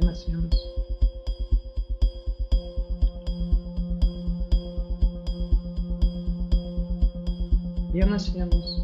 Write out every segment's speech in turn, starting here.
Vienas, vienas. Vienas, vienas.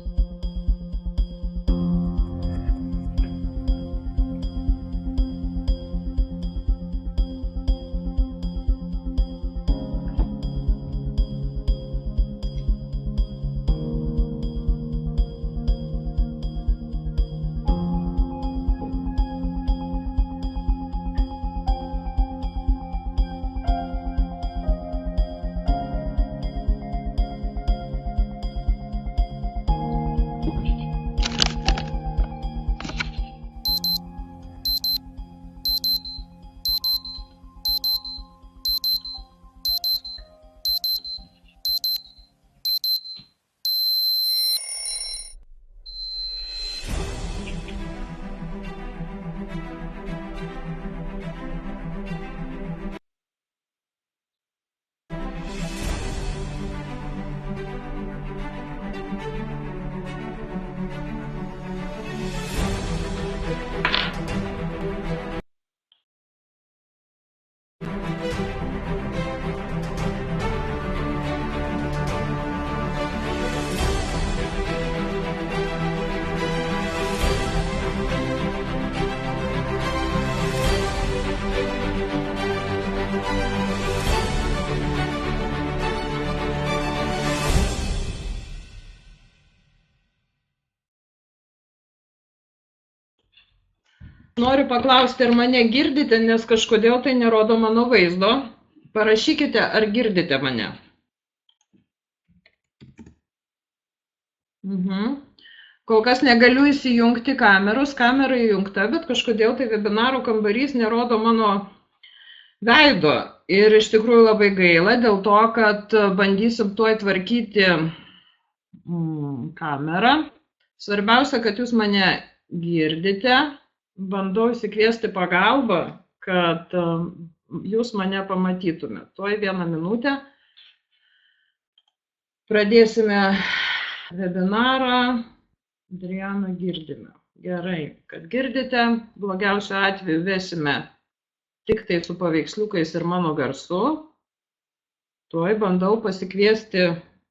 Noriu paklausti, ar mane girdite, nes kažkodėl tai nerodo mano vaizdo. Parašykite, ar girdite mane. Kol kas negaliu įsijungti kameros, kamera įjungta, bet kažkodėl tai webinaro kambarys nerodo mano veido. Ir iš tikrųjų labai gaila, dėl to, kad bandysim tuoj tvarkyti kamerą. Svarbiausia, kad jūs mane girdite. Bandau įsikviesti pagalbą, kad jūs mane pamatytumėte. Tuoj vieną minutę. Pradėsime webinarą. Adrianą girdime. Gerai, kad girdite. Blogiausiu atveju vesime tik tai su paveiksliukais ir mano garsu. Tuoj bandau pasikviesti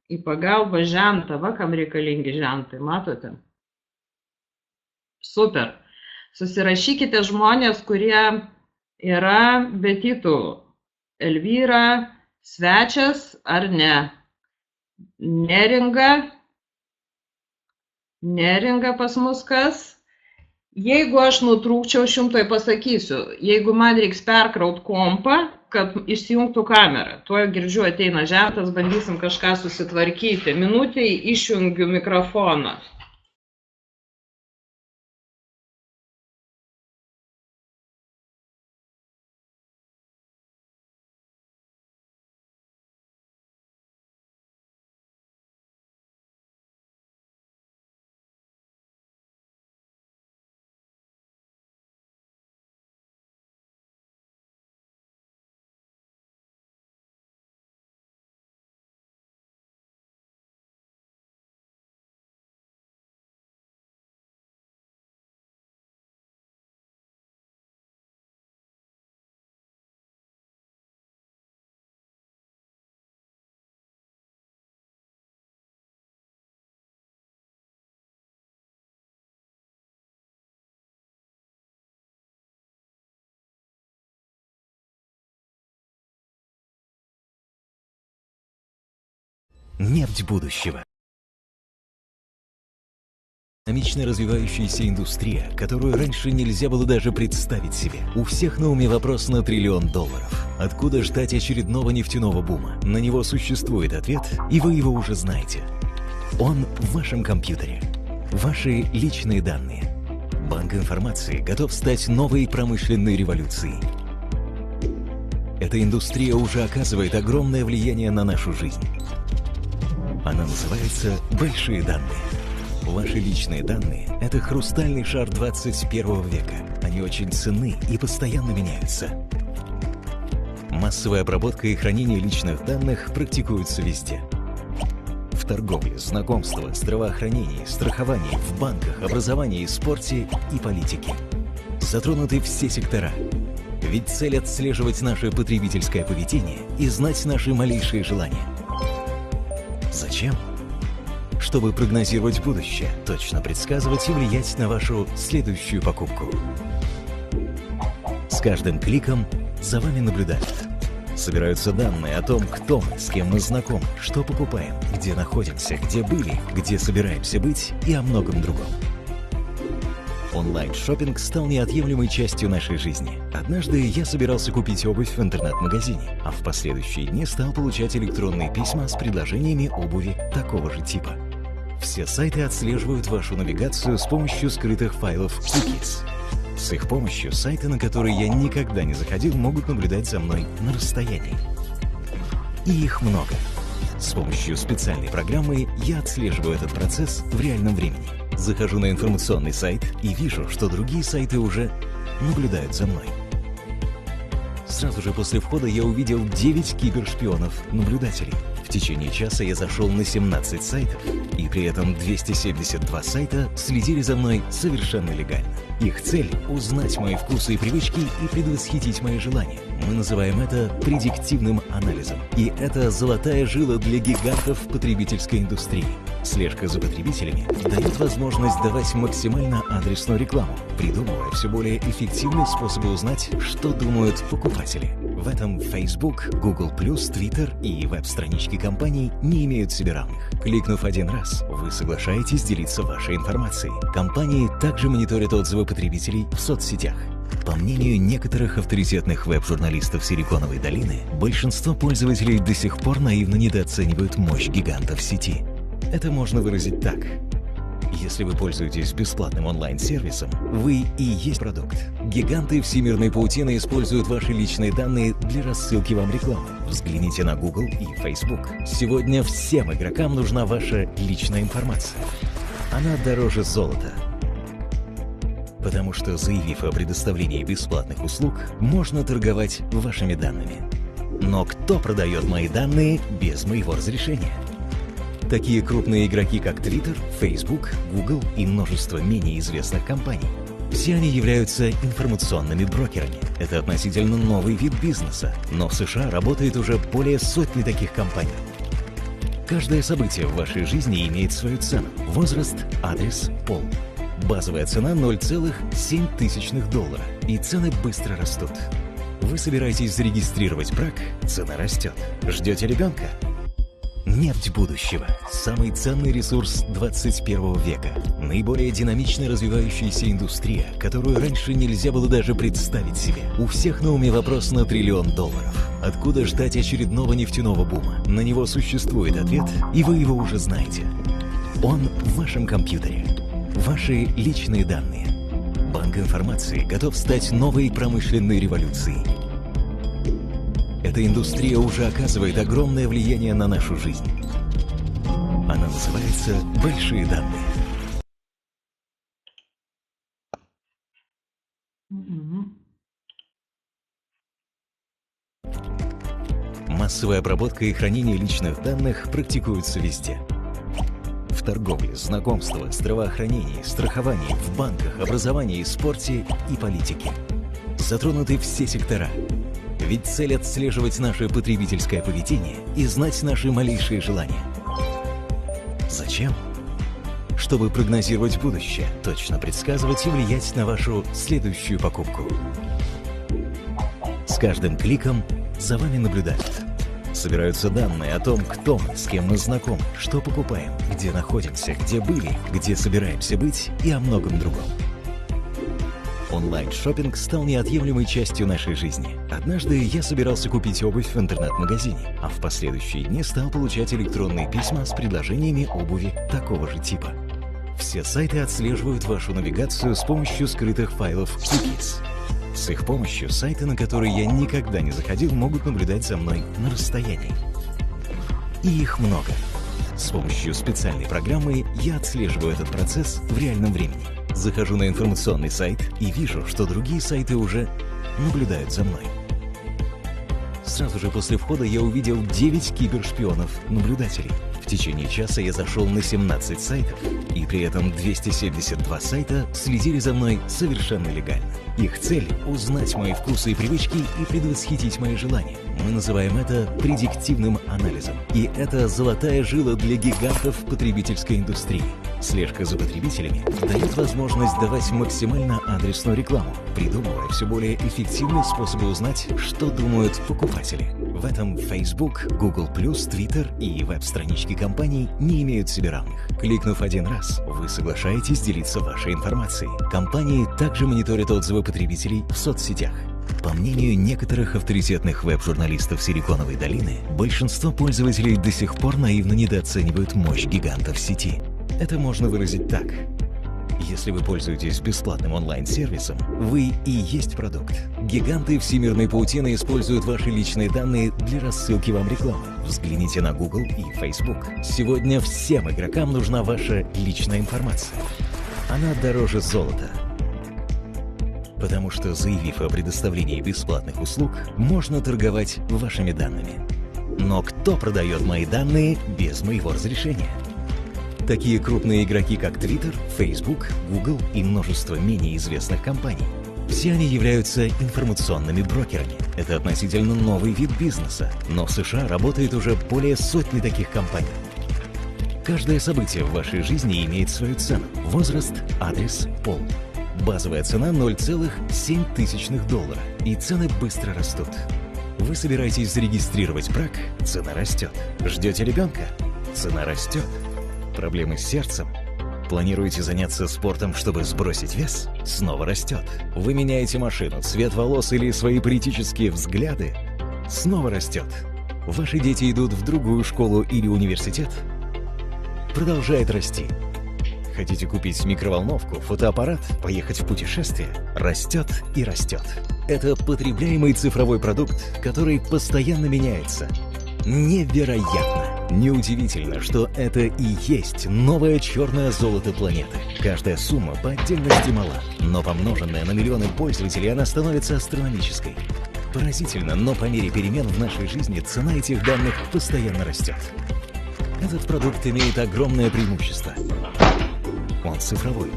į pagalbą žentą. Va, kam reikalingi žentai, matote? Super. Susirašykite žmonės, kurie yra be titulų. Elvyra, svečias ar ne? Neringa. Neringa pas mus kas? Jeigu aš nutrūkčiau, aš jums tai pasakysiu. Jeigu man reiks perkraut kompą, kad išsijungtų kamerą. Tuo girdžiu ateina žentas, bandysim kažką susitvarkyti. Minutei išjungiu mikrofoną. Нефть будущего. Динамично развивающаяся индустрия, которую раньше нельзя было даже представить себе. У всех на уме вопрос на $1 триллион. Откуда ждать очередного нефтяного бума? На него существует ответ, и вы его уже знаете. Он в вашем компьютере. Ваши личные данные. Банк информации готов стать новой промышленной революцией. Эта индустрия уже оказывает огромное влияние на нашу жизнь. Она называется «Большие данные». Ваши личные данные – это хрустальный шар 21 века. Они очень ценны и постоянно меняются. Массовая обработка и хранение личных данных практикуются везде. В торговле, знакомствах, здравоохранении, страховании, в банках, образовании, спорте и политике. Затронуты все сектора. Ведь цель отслеживать наше потребительское поведение и знать наши малейшие желания. Зачем? Чтобы прогнозировать будущее, точно предсказывать и влиять на вашу следующую покупку. С каждым кликом за вами наблюдают. Собираются данные о том, кто мы, с кем мы знакомы, что покупаем, где находимся, где были, где собираемся быть и о многом другом. Онлайн-шоппинг стал неотъемлемой частью нашей жизни. Однажды я собирался купить обувь в интернет-магазине, а в последующие дни стал получать электронные письма с предложениями обуви такого же типа. Все сайты отслеживают вашу навигацию с помощью скрытых файлов cookies. С их помощью сайты, на которые я никогда не заходил, могут наблюдать за мной на расстоянии. И их много. С помощью специальной программы я отслеживаю этот процесс в реальном времени. Захожу на информационный сайт и вижу, что другие сайты уже наблюдают за мной. Сразу же после входа я увидел 9 кибершпионов-наблюдателей. В течение часа я зашел на 17 сайтов, и при этом 272 сайта следили за мной совершенно легально. Их цель – узнать мои вкусы и привычки и предвосхитить мои желания. Мы называем это предиктивным анализом. И это золотая жила для гигантов потребительской индустрии. Слежка за потребителями дает возможность давать максимально адресную рекламу, придумывая все более эффективные способы узнать, что думают покупатели. В этом Facebook, Google+, Twitter и веб-странички компаний не имеют себе равных. Кликнув один раз, вы соглашаетесь делиться вашей информацией. Компании также мониторят отзывы потребителей в соцсетях. По мнению некоторых авторитетных веб-журналистов Силиконовой долины, большинство пользователей до сих пор наивно недооценивают мощь гигантов сети. Это можно выразить так. Если вы пользуетесь бесплатным онлайн-сервисом, вы и есть продукт. Гиганты всемирной паутины используют ваши личные данные для рассылки вам рекламы. Взгляните на Google и Facebook. Сегодня всем игрокам нужна ваша личная информация. Она дороже золота. Потому что, заявив о предоставлении бесплатных услуг, можно торговать вашими данными. Но кто продает мои данные без моего разрешения? Такие крупные игроки, как Twitter, Facebook, Google и множество менее известных компаний. Все они являются информационными брокерами. Это относительно новый вид бизнеса, но в США работает уже более сотни таких компаний. Каждое событие в вашей жизни имеет свою цену. Возраст, адрес, пол. Базовая цена $0,07, и цены быстро растут. Вы собираетесь зарегистрировать брак, цена растет. Ждете ребенка? Нефть будущего – самый ценный ресурс 21 века. Наиболее динамично развивающаяся индустрия, которую раньше нельзя было даже представить себе. У всех на уме вопрос на $1 триллион. Откуда ждать очередного нефтяного бума? На него существует ответ, и вы его уже знаете. Он в вашем компьютере. Ваши личные данные. Банк информации готов стать новой промышленной революцией. Эта индустрия уже оказывает огромное влияние на нашу жизнь. Она называется «большие данные». Массовая обработка и хранение личных данных практикуются везде. В торговле, знакомствах, здравоохранении, страховании, в банках, образовании, спорте и политике. Затронуты все сектора. Ведь цель отслеживать наше потребительское поведение и знать наши малейшие желания. Зачем? Чтобы прогнозировать будущее, точно предсказывать и влиять на вашу следующую покупку. С каждым кликом за вами наблюдают. Собираются данные о том, кто мы, с кем мы знакомы, что покупаем, где находимся, где были, где собираемся быть и о многом другом. Онлайн-шоппинг стал неотъемлемой частью нашей жизни. Однажды я собирался купить обувь в интернет-магазине, а в последующие дни стал получать электронные письма с предложениями обуви такого же типа. Все сайты отслеживают вашу навигацию с помощью скрытых файлов cookies. С их помощью сайты, на которые я никогда не заходил, могут наблюдать за мной на расстоянии. И их много. С помощью специальной программы я отслеживаю этот процесс в реальном времени. Захожу на информационный сайт и вижу, что другие сайты уже наблюдают за мной. Сразу же после входа я увидел 9 кибершпионов-наблюдателей. В В течение часа я зашел на 17 сайтов, и при этом 272 сайта следили за мной совершенно легально. Их цель – узнать мои вкусы и привычки и предвосхитить мои желания. Мы называем это предиктивным анализом. И это золотая жила для гигантов потребительской индустрии. Слежка за потребителями дает возможность давать максимально адресную рекламу, придумывая все более эффективные способы узнать, что думают покупатели. В этом Facebook, Google+, Twitter и веб-странички компаний не имеют себе равных. Кликнув один раз, вы соглашаетесь делиться вашей информацией. Компании также мониторят отзывы потребителей в соцсетях. По мнению некоторых авторитетных веб-журналистов Силиконовой долины, большинство пользователей до сих пор наивно недооценивают мощь гигантов сети. Это можно выразить так. Если вы пользуетесь бесплатным онлайн-сервисом, вы и есть продукт. Гиганты всемирной паутины используют ваши личные данные для рассылки вам рекламы. Взгляните на Google и Facebook. Сегодня всем игрокам нужна ваша личная информация. Она дороже золота. Потому что, заявив о предоставлении бесплатных услуг, можно торговать вашими данными. Но кто продает мои данные без моего разрешения? Такие крупные игроки, как Twitter, Facebook, Google и множество менее известных компаний. Все они являются информационными брокерами. Это относительно новый вид бизнеса, но в США работает уже более сотни таких компаний. Каждое событие в вашей жизни имеет свою цену. Возраст, адрес, пол. Базовая цена $0,07, и цены быстро растут. Вы собираетесь зарегистрировать брак, цена растет. Ждете ребенка, цена растет. Проблемы с сердцем? Планируете заняться спортом, чтобы сбросить вес? Снова растет. Вы меняете машину, цвет волос или свои политические взгляды? Снова растет. Ваши дети идут в другую школу или университет? Продолжает расти. Хотите купить микроволновку, фотоаппарат, поехать в путешествие? Растет и растет. Это потребляемый цифровой продукт, который постоянно меняется. Невероятно! Неудивительно, что это и есть новое черное золото планеты. Каждая сумма по отдельности мала, но помноженная на миллионы пользователей она становится астрономической. Поразительно, но по мере перемен в нашей жизни цена этих данных постоянно растет. Этот продукт имеет огромное преимущество. Он цифровой.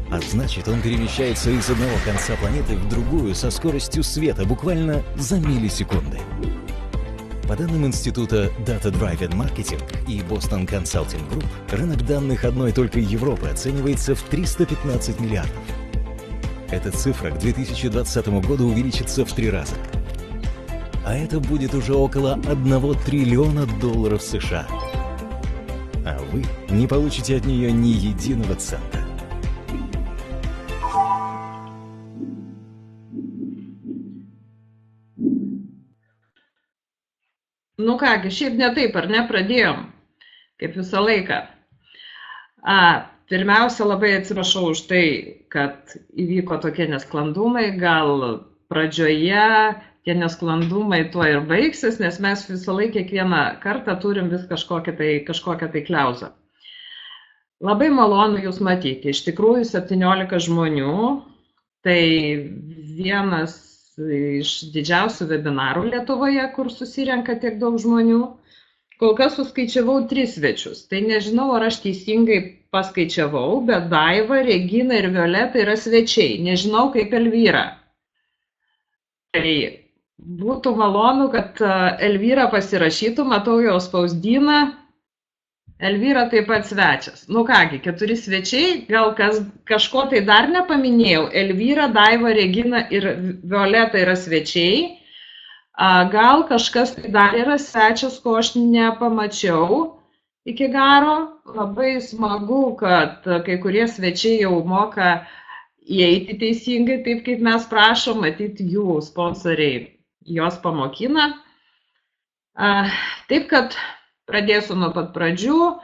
А значит, он перемещается из одного конца планеты в другую со скоростью света буквально за миллисекунды. По данным Института Data Driven Marketing и Boston Consulting Group, рынок данных одной только Европы оценивается в 315 миллиардов. Эта цифра к 2020 году увеличится в 3 раза. А это будет уже около $1 триллиона США. А вы не получите от нее ни единого цента. Nu kągi, šiaip ne taip, ar ne, pradėjom, kaip visą laiką. Pirmiausia, labai atsiprašau už tai, kad įvyko tokie nesklandumai, gal pradžioje tie nesklandumai tuo ir baigsis, nes mes visą laiką kiekvieną kartą turim vis kažkokią tai kliauzą. Labai malonu jūs matyti, iš tikrųjų 17 žmonių, tai vienas iš didžiausių webinarų Lietuvoje, kur susirenka tiek daug žmonių. Kol kas suskaičiavau 3 svečius. Tai nežinau, ar aš teisingai paskaičiavau, bet Daiva, Regina ir Violeta yra svečiai. Nežinau, kaip Elvyra. Tai būtų malonu, kad Elvyra pasirašytų, matau jau spausdina. Elvyra taip pat svečias. Nu kągi, 4 svečiai, gal kažko tai dar nepaminėjau. Elvyra, Daiva, Regina ir Violeta yra svečiai. Gal kažkas tai dar yra svečias, ko aš nepamačiau iki garo. Labai smagu, kad kai kurie svečiai jau moka įeiti teisingai, taip kaip mes prašom, matyti jų sponsoriai jos pamokina. Taip, kad pradėsiu nuo pat pradžių.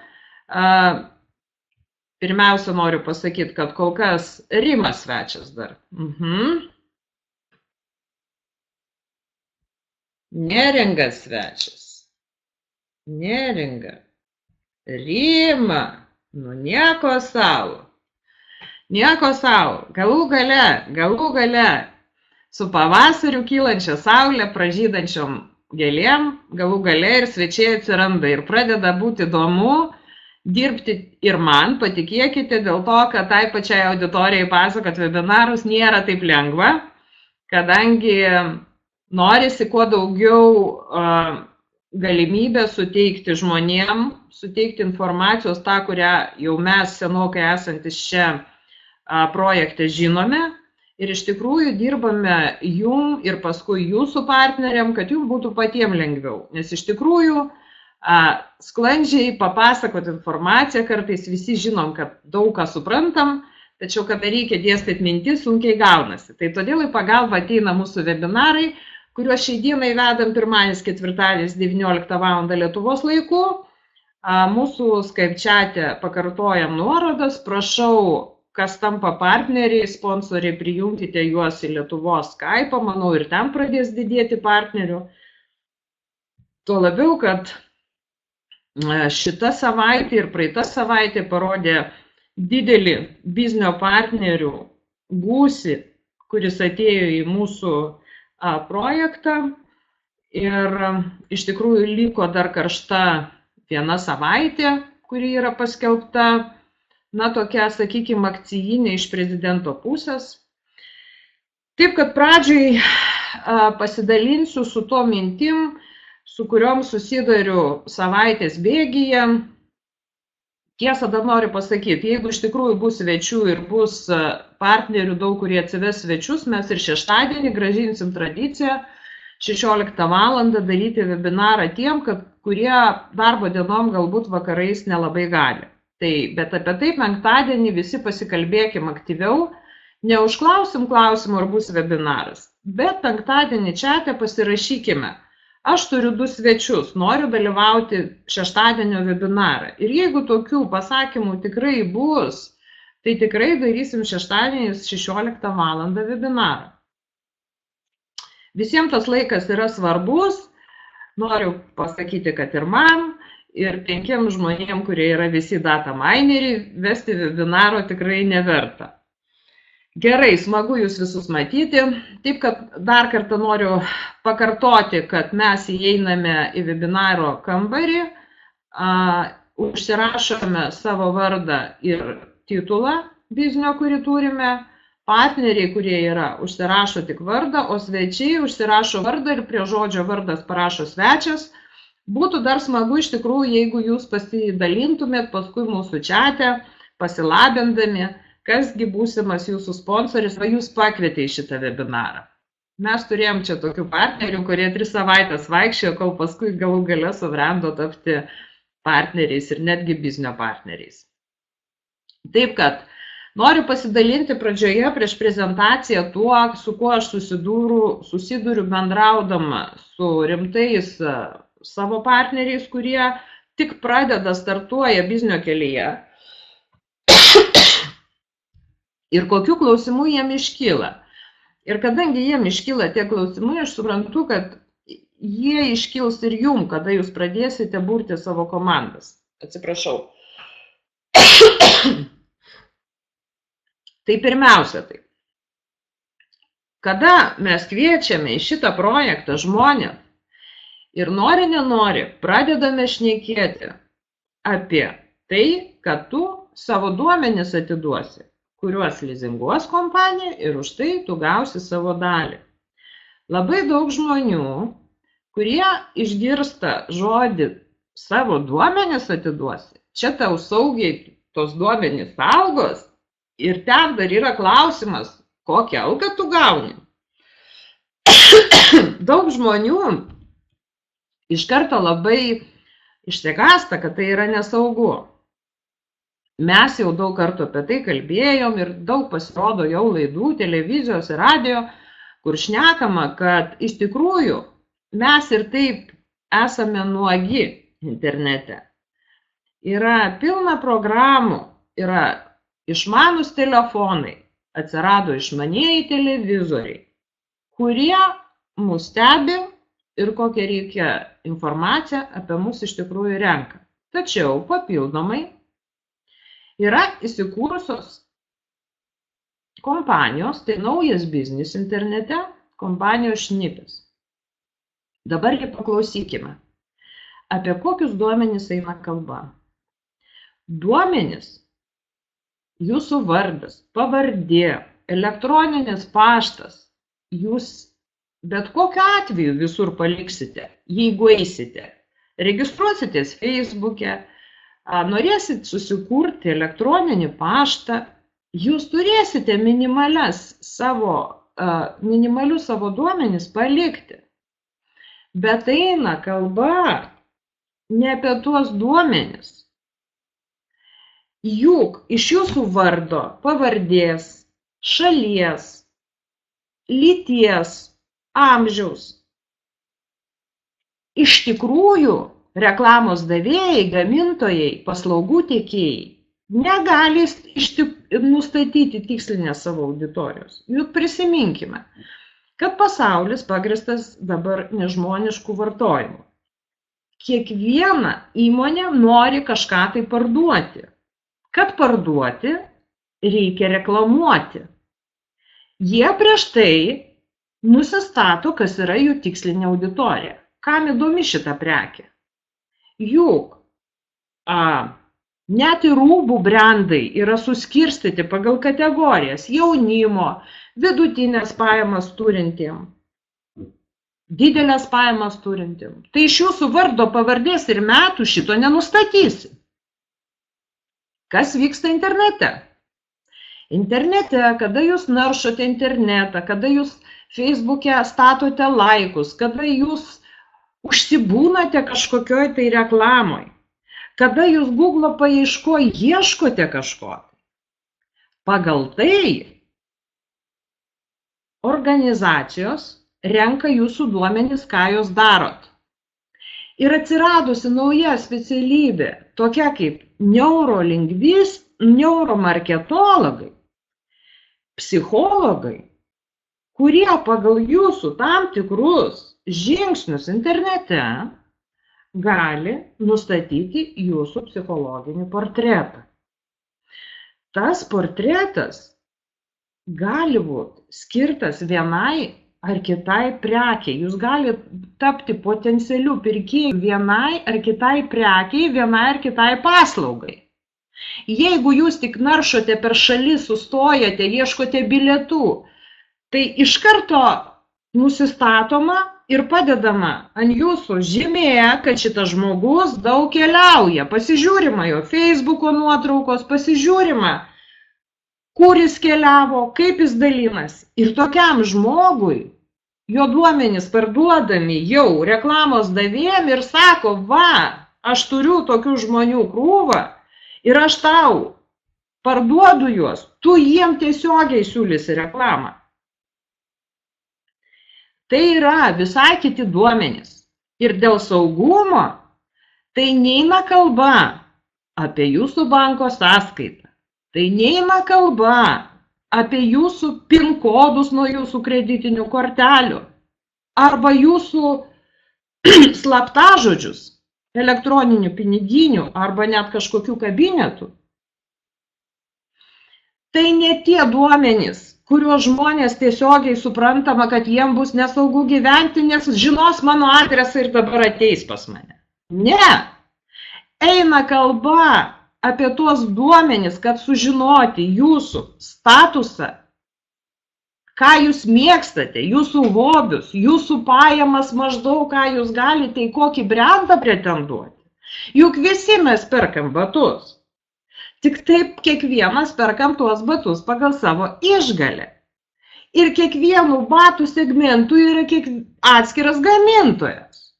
Pirmiausia, noriu pasakyti, kad kol kas Rimas svečias dar. Neringa svečias. Neringa. Rima. Nu nieko savo. Nieko savo. Galų gale su pavasariu kylančia saulė, pražydančiom gėlėm, galų gale ir svečiai atsiranda ir pradeda būti įdomu dirbti ir man, patikėkite, dėl to, kad tai pačiai auditorijai pasakot webinarus nėra taip lengva, kadangi norisi kuo daugiau galimybę suteikti žmonėm, suteikti informacijos tą, kurią jau mes senokai esantis čia projekte žinome ir iš tikrųjų dirbame jum ir paskui jūsų partneriam, kad jums būtų patiem lengviau, nes iš tikrųjų sklandžiai papasakot informaciją, kartais visi žinom, kad daug ką suprantam, tačiau kada reikia dėstyti mintis, sunkiai gaunasi. Tai todėl į pagalbą ateina mūsų webinarai, kuriuos šiai dienai vedam pirmadienis, ketvirtadienis 19 val. Lietuvos laiku. Mūsų Skype chat'e pakartojam nuorodas, prašau, kas tampa partneriai, sponsoriai, prijunkite juos į Lietuvos Skype'ą, manau ir ten pradės didėti partnerių. Tuo labiau, kad šita savaitė ir praeita savaitė parodė didelį biznio partnerių gūsį, kuris atėjo į mūsų projektą ir iš tikrųjų liko dar karšta viena savaitė, kuri yra paskelbta, tokia, sakykime, akcijinė iš prezidento pusės. Taip, kad pradžiai pasidalinsiu su to mintim, su kuriuom susidariu savaitės bėgyje. Tiesa, dar noriu pasakyti, jeigu iš tikrųjų bus svečių ir bus partnerių daug, kurie atsives svečius, mes ir šeštadienį grąžinsim tradiciją 16 val. Daryti webinarą tiem, kurie darbo dienom galbūt vakarais nelabai gali. Bet apie tai penktadienį visi pasikalbėkim aktyviau, neužklausim klausimų, ar bus webinaras, bet penktadienį chat'e pasirašykime. Aš turiu 2 svečius, noriu dalyvauti šeštadienio webinarą. Ir jeigu tokių pasakymų tikrai bus, tai tikrai darysim šeštadienį 16 val. Webinarą. Visiems tas laikas yra svarbus, noriu pasakyti, kad ir man, ir 5 žmonėm, kurie yra visi data mineriai, vesti webinaro tikrai neverta. Gerai, smagu jūs visus matyti. Taip, kad dar kartą noriu pakartoti, kad mes įeiname į webinaro kambarį, užsirašome savo vardą ir titulą biznio, kurį turime, partneriai, kurie yra, užsirašo tik vardą, o svečiai užsirašo vardą ir prie žodžio vardas parašo svečias. Būtų dar smagu iš tikrųjų, jeigu jūs pasidalintumėt paskui mūsų chat'e, pasilabindami, kasgi būsimas jūsų sponsoris, o jūs pakvietė į šitą webinarą. Mes turėjom čia tokių partnerių, kurie 3 savaitės vaikščiojo, kol paskui galų gale subrendo tapti partneriais ir netgi biznio partneriais. Taip, kad noriu pasidalinti pradžioje prieš prezentaciją tuo, su kuo aš susiduriu bendraudama su rimtais savo partneriais, kurie tik pradeda, startuoja biznio kelyje. Ir kokių klausimų jiem iškyla. Ir kadangi jiem iškyla tie klausimai, aš suprantu, kad jie iškils ir jum, kada jūs pradėsite burti savo komandas. Atsiprašau. Tai pirmiausia tai. Kada mes kviečiame į šitą projektą žmonės ir nori, nenori, pradedame šnekėti apie tai, kad tu savo duomenis atiduosi, kuriuos lizinguos kompanija ir už tai tu gausi savo dalį. Labai daug žmonių, kurie išgirsta žodį savo duomenis atiduosi, čia tau saugiai tos duomenys saugos ir ten dar yra klausimas, kokią algą tu gauni. Daug žmonių iš karto labai išsigąsta, kad tai yra nesaugu. Mes jau daug kartų apie tai kalbėjom ir daug pasirodo jau laidų, televizijos ir radio, kur šnekama, kad iš tikrųjų mes ir taip esame nuogi internete. Yra pilna programų, yra išmanūs telefonai, atsirado išmanieji televizoriai, kurie mus stebi ir kokią reikia informaciją apie mus iš tikrųjų renka. Tačiau papildomai yra įsikūrusios kompanijos, tai naujas biznis internete, kompanijos šnipės. Dabar ir paklausykime, apie kokius duomenis eina kalba. Duomenis, jūsų vardas, pavardė, elektroninis paštas, jūs bet kokiu atveju visur paliksite, jeigu eisite. Registruositės Facebook'e, norėsit susikurti elektroninį paštą, jūs turėsite minimalius savo duomenis palikti. Bet eina kalba ne apie tuos duomenis. Juk iš jūsų vardo, pavardės, šalies, lyties, amžiaus iš tikrųjų reklamos davėjai, gamintojai, paslaugų tiekėjai negali nustatyti tikslinės savo auditorijos. Juk prisiminkime, kad pasaulis pagristas dabar nežmoniškų vartojimų. Kiekviena įmonė nori kažką tai parduoti. Kad parduoti, reikia reklamuoti. Jie prieš tai nusistato, kas yra jų tikslinė auditorija. Kam įdomi šita prekė? Juk net ir rūbų brandai yra suskirstyti pagal kategorijas jaunimo, vidutinės pajamas turintiem, didelės pajamas turintiem. Tai iš jūsų vardo, pavardės ir metų šito nenustatysi. Kas vyksta internete? Internete, kada jūs naršote internetą, kada jūs Facebook'e statote laikus, kada jūs užsibūnate kažkokioj tai reklamoj, kada jūs Google paieškoje ieškote kažko. Pagal tai organizacijos renka jūsų duomenis, ką jūs darot. Ir atsiradusi nauja specialybė, tokia kaip neuromarketologai, psichologai, kurie pagal jūsų tam tikrus žingsnius internete gali nustatyti jūsų psichologinį portretą. Tas portretas gali būti skirtas vienai ar kitai prekiai. Jūs galite tapti potencialių pirkėjų vienai ar kitai prekiai, vienai ar kitai paslaugai. Jeigu jūs tik naršote per šalis, sustojate, ieškote bilietų, tai iš karto nusistatoma ir padedama ant jūsų žymėje, kad šitas žmogus daug keliauja. Pasižiūrima jo Facebook'o nuotraukos, pasižiūrima, kur jis keliavo, kaip jis dalinasi. Ir tokiam žmogui jo duomenys parduodami jau reklamos davėjam ir sako, va, aš turiu tokių žmonių krūvą ir aš tau parduodu juos, tu jiem tiesiogiai siūlysi reklamą. Tai yra visai kiti duomenys. Ir dėl saugumo tai neina kalba apie jūsų banko sąskaitą. Tai neina kalba apie jūsų PIN kodus nuo jūsų kreditinių kortelių arba jūsų slaptažodžius elektroninių piniginių arba net kažkokių kabinetų. Tai ne tie duomenys, kuriuos žmonės tiesiogiai suprantama, kad jiem bus nesaugu gyventi, nes žinos mano adresą ir dabar ateis pas mane. Ne, eina kalba apie tuos duomenis, kad sužinoti jūsų statusą, ką jūs mėgstate, jūsų hobius, jūsų pajamas maždaug, ką jūs galite į kokį brandą pretenduoti. Juk visi mes perkam batus. Tik taip kiekvienas perkam tuos batus pagal savo išgalę. Ir kiekvienų batų segmentų yra atskiras gamintojas,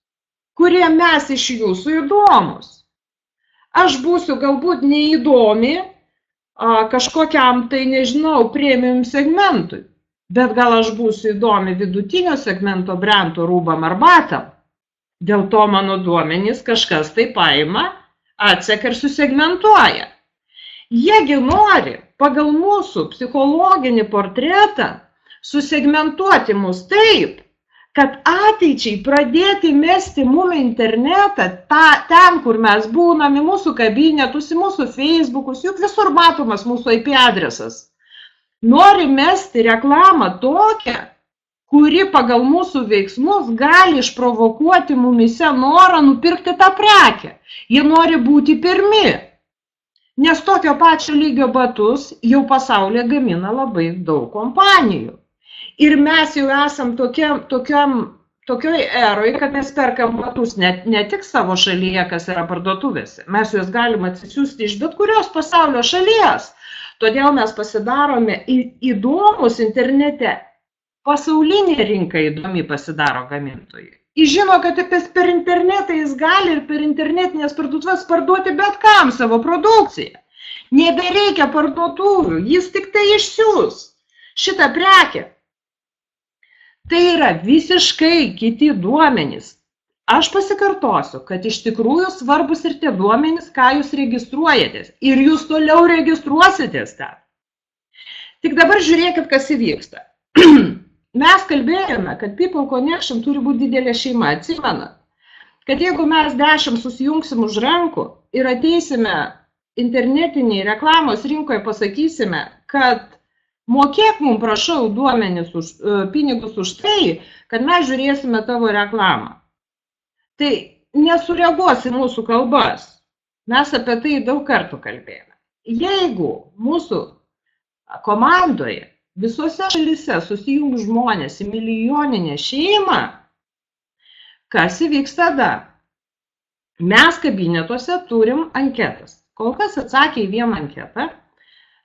kurie mes iš jūsų įdomus. Aš būsiu galbūt neįdomi kažkokiam tai, nežinau, premium segmentui, bet gal aš būsiu įdomi vidutinio segmento brandų rūbam ar batam. Dėl to mano duomenys kažkas tai paima, atseka ir susegmentuoja. Jiegi nori pagal mūsų psichologinį portretą susegmentuoti mus taip, kad ateičiai pradėti mesti mum internetą, ten, kur mes būname, mūsų kabinetus, mūsų Facebookus, juk visur matomas mūsų IP adresas. Nori mesti reklamą tokią, kuri pagal mūsų veiksmus gali išprovokuoti mumise norą nupirkti tą prekę. Jie nori būti pirmi, nes tokio pačio lygio batus jau pasaulyje gamina labai daug kompanijų. Ir mes jau esam tokioj eroj, kad mes perkam batus ne tik savo šalyje, kas yra parduotuvėse. Mes juos galim atsisiųsti iš bet kurios pasaulio šalies. Todėl mes pasidarome įdomus internete. Pasaulinė rinka įdomi pasidaro gamintojai. Jis žino, kad per internetą jis gali ir per internetinės parduotuvės parduoti bet kam savo produkciją. Nebereikia parduotuvių, jis tik tai išsiųs šitą prekę. Tai yra visiškai kiti duomenys. Aš pasikartosiu, kad iš tikrųjų svarbus ir tie duomenys, ką jūs registruojatės. Ir jūs toliau registruositės ten. Tik dabar žiūrėkit, kas įvyksta. Mes kalbėjome, kad People Connection turi būti didelė šeima. Atsimenat, kad jeigu mes 10 susijungsim už rankų ir ateisime internetiniai reklamos rinkoje, pasakysime, kad mokėk mums, prašau, duomenis pinigus už tai, kad mes žiūrėsime tavo reklamą. Tai nesureaguos į mūsų kalbas. Mes apie tai daug kartų kalbėjome. Jeigu mūsų komandoje visose šalyse susijungs žmonės į milijoninę šeimą, kas įvyks tada? Mes kabinetuose turim anketas. Kol kas atsakė į vieną anketą,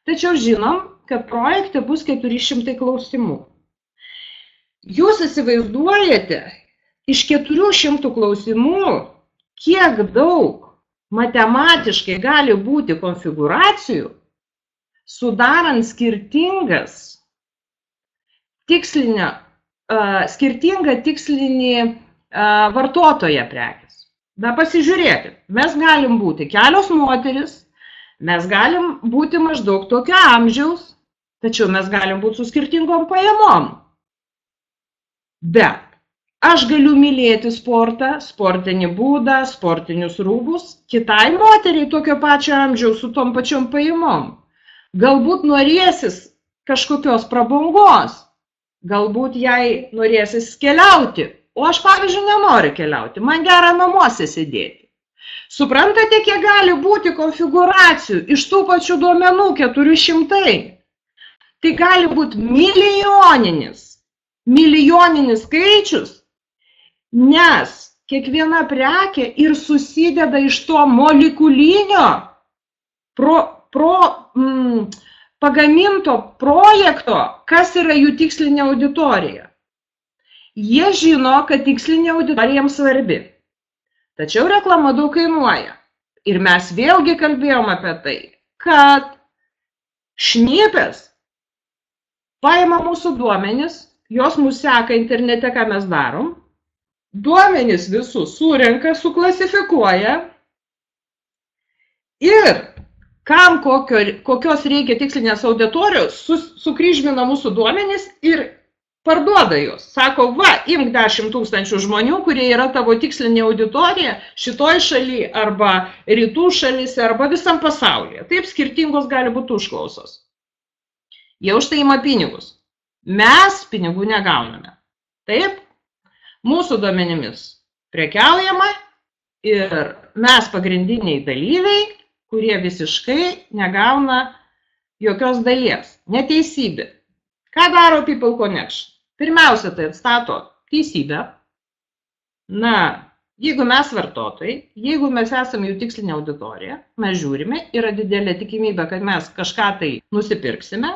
tačiau žinom, kad projekte bus 400 klausimų. Jūs įsivaizduojate, iš 400 klausimų, kiek daug matematiškai gali būti konfigūracijų, sudarant skirtingą tikslinį vartotoją prekės. Na, pasižiūrėkit, mes galim būti kelios moteris, mes galim būti maždaug tokio amžiaus, tačiau mes galim būti su skirtingom pajamom. Bet aš galiu mylėti sportą, sportinį būdą, sportinius rūbus, kitai moteriai tokio pačio amžiaus su tom pačiom pajamom. Galbūt norėsis kažkokios prabangos, galbūt jai norėsis keliauti, o aš, pavyzdžiui, nenoriu keliauti, man gera namuose sėdėti. Suprantate, kiek gali būti konfigūracijų iš tų pačių duomenų 400? Tai gali būti milijoninis skaičius, nes kiekviena prekė ir susideda iš to molekulinio pagaminto projekto, kas yra jų tikslinė auditorija. Jie žino, kad tikslinė auditorija jiems svarbi. Tačiau reklama daug kainuoja. Ir mes vėlgi kalbėjom apie tai, kad šnipės paima mūsų duomenis, jos mūsų seka internete, ką mes darom, duomenis visus surenka, suklasifikuoja ir kam kokios reikia tikslinės auditorijos, sukryžmina mūsų duomenis ir parduoda juos. Sako, va, imk 10 000 žmonių, kurie yra tavo tikslinė auditorija šitoj šaly arba rytų šalyse arba visam pasaulyje. Taip skirtingos gali būti užklausos. Jie už tai ima pinigus. Mes pinigų negauname. Taip, mūsų duomenimis prekiaujama ir mes pagrindiniai dalyviai, kurie visiškai negauna jokios dalies. Neteisybė. Ką daro People Connection? Pirmiausia, tai atstato teisybę. Na, jeigu mes vartotojai, jeigu mes esame jų tikslinė auditorija, mes žiūrime, yra didelė tikimybė, kad mes kažką tai nusipirksime.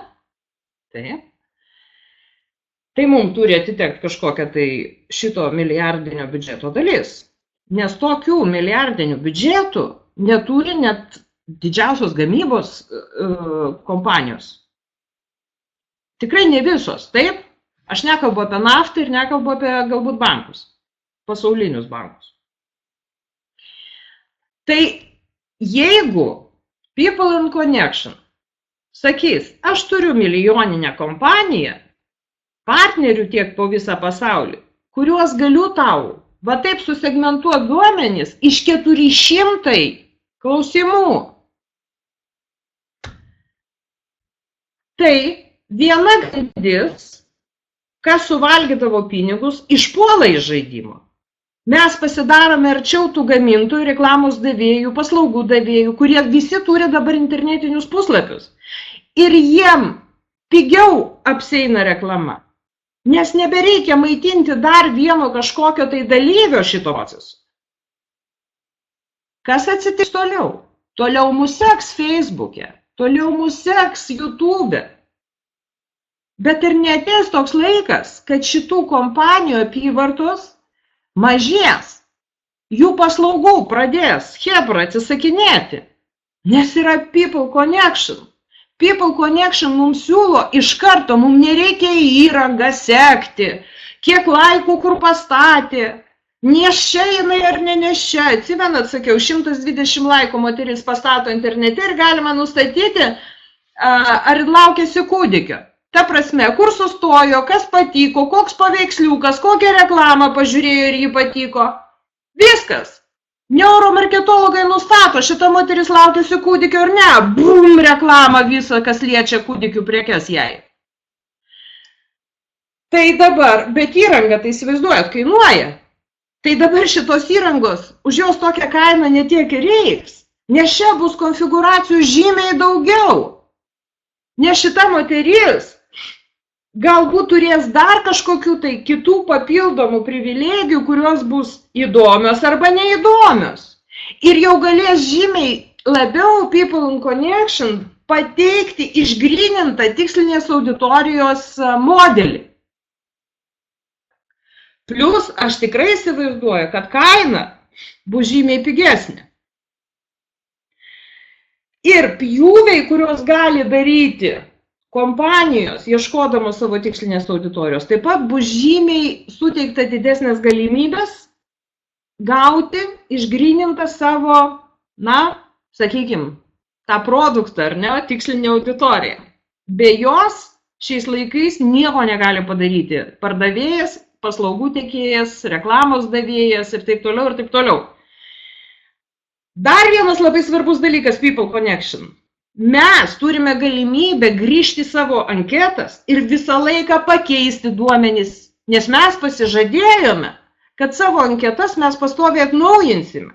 Tai mums turi atitekti kažkokią tai šito milijardinio biudžeto dalis. Nes tokių milijardinių biudžetų neturi net didžiausios gamybos kompanijos. Tikrai ne visos, taip? Aš nekalbu apie naftą ir nekalbu apie galbūt bankus, pasaulinius bankus. Tai jeigu People Connection sakys, aš turiu milijoninę kompaniją, partnerių tiek po visą pasaulį, kuriuos galiu tau, va taip susegmentuoti duomenis iš 400 klausimų. Tai viena grandis kas suvalgydavo pinigus, išpuola iš žaidimo. Mes pasidarome arčiau tų gamintojų, reklamos davėjų, paslaugų davėjų, kurie visi turi dabar internetinius puslapius. Ir jiem pigiau apseina reklama, nes nebereikia maitinti dar vieno kažkokio tai dalyvio šito proceso. Kas atsitiks toliau? Toliau mus seks Facebook'e, toliau mus seks YouTube'e. Bet ir neateis toks laikas, kad šitų kompanijų apyvartos mažės, jų paslaugų pradės chebra atsisakinėti, nes yra People Connection. People Connection mums siūlo iš karto, mums nereikia įrangą sekti, kiek laikų kur pastatė, neščia jinai ar neneščia. Atsimenat, sakiau, 120 laikų moteris pastato internete ir galima nustatyti, ar laukėsi kūdikio. Ta prasme, kur sustojo, kas patiko, koks paveiksliukas, kokią reklamą pažiūrėjo ir jį patiko. Viskas. Neuromarketologai nustato, šita moteris laukėsi kūdikio ar ne. Brum, reklama visą, kas liečia kūdikių prekes jai. Tai dabar, bet įranga, tai įsivaizduojat, kainuoja. Tai dabar šitos įrangos, už jos tokią kainą netiek ir reiks, nes čia bus konfiguracijų žymiai daugiau. Nes šita moteris galbūt turės dar kažkokių tai kitų papildomų privilegijų, kurios bus įdomios arba neįdomios. Ir jau galės žymiai labiau People Connection pateikti išgrynintą tikslinės auditorijos modelį. Plus, aš tikrai įsivaizduoju, kad kaina bus žymiai pigesnė. Ir pjūviai, kurios gali daryti kompanijos, ieškodamos savo tikslinės auditorijos, taip pat bus žymiai suteikta didesnės galimybės gauti išgrynintą savo, sakykime, tą produktą, ar ne, tikslinę auditoriją. Be jos šiais laikais nieko negali padaryti pardavėjas, paslaugų tiekėjas, reklamos davėjas ir taip toliau ir taip toliau. Dar vienas labai svarbus dalykas People Connection. Mes turime galimybę grįžti savo anketas ir visą laiką pakeisti duomenis, nes mes pasižadėjome, kad savo anketas mes pastoviai atnaujinsime.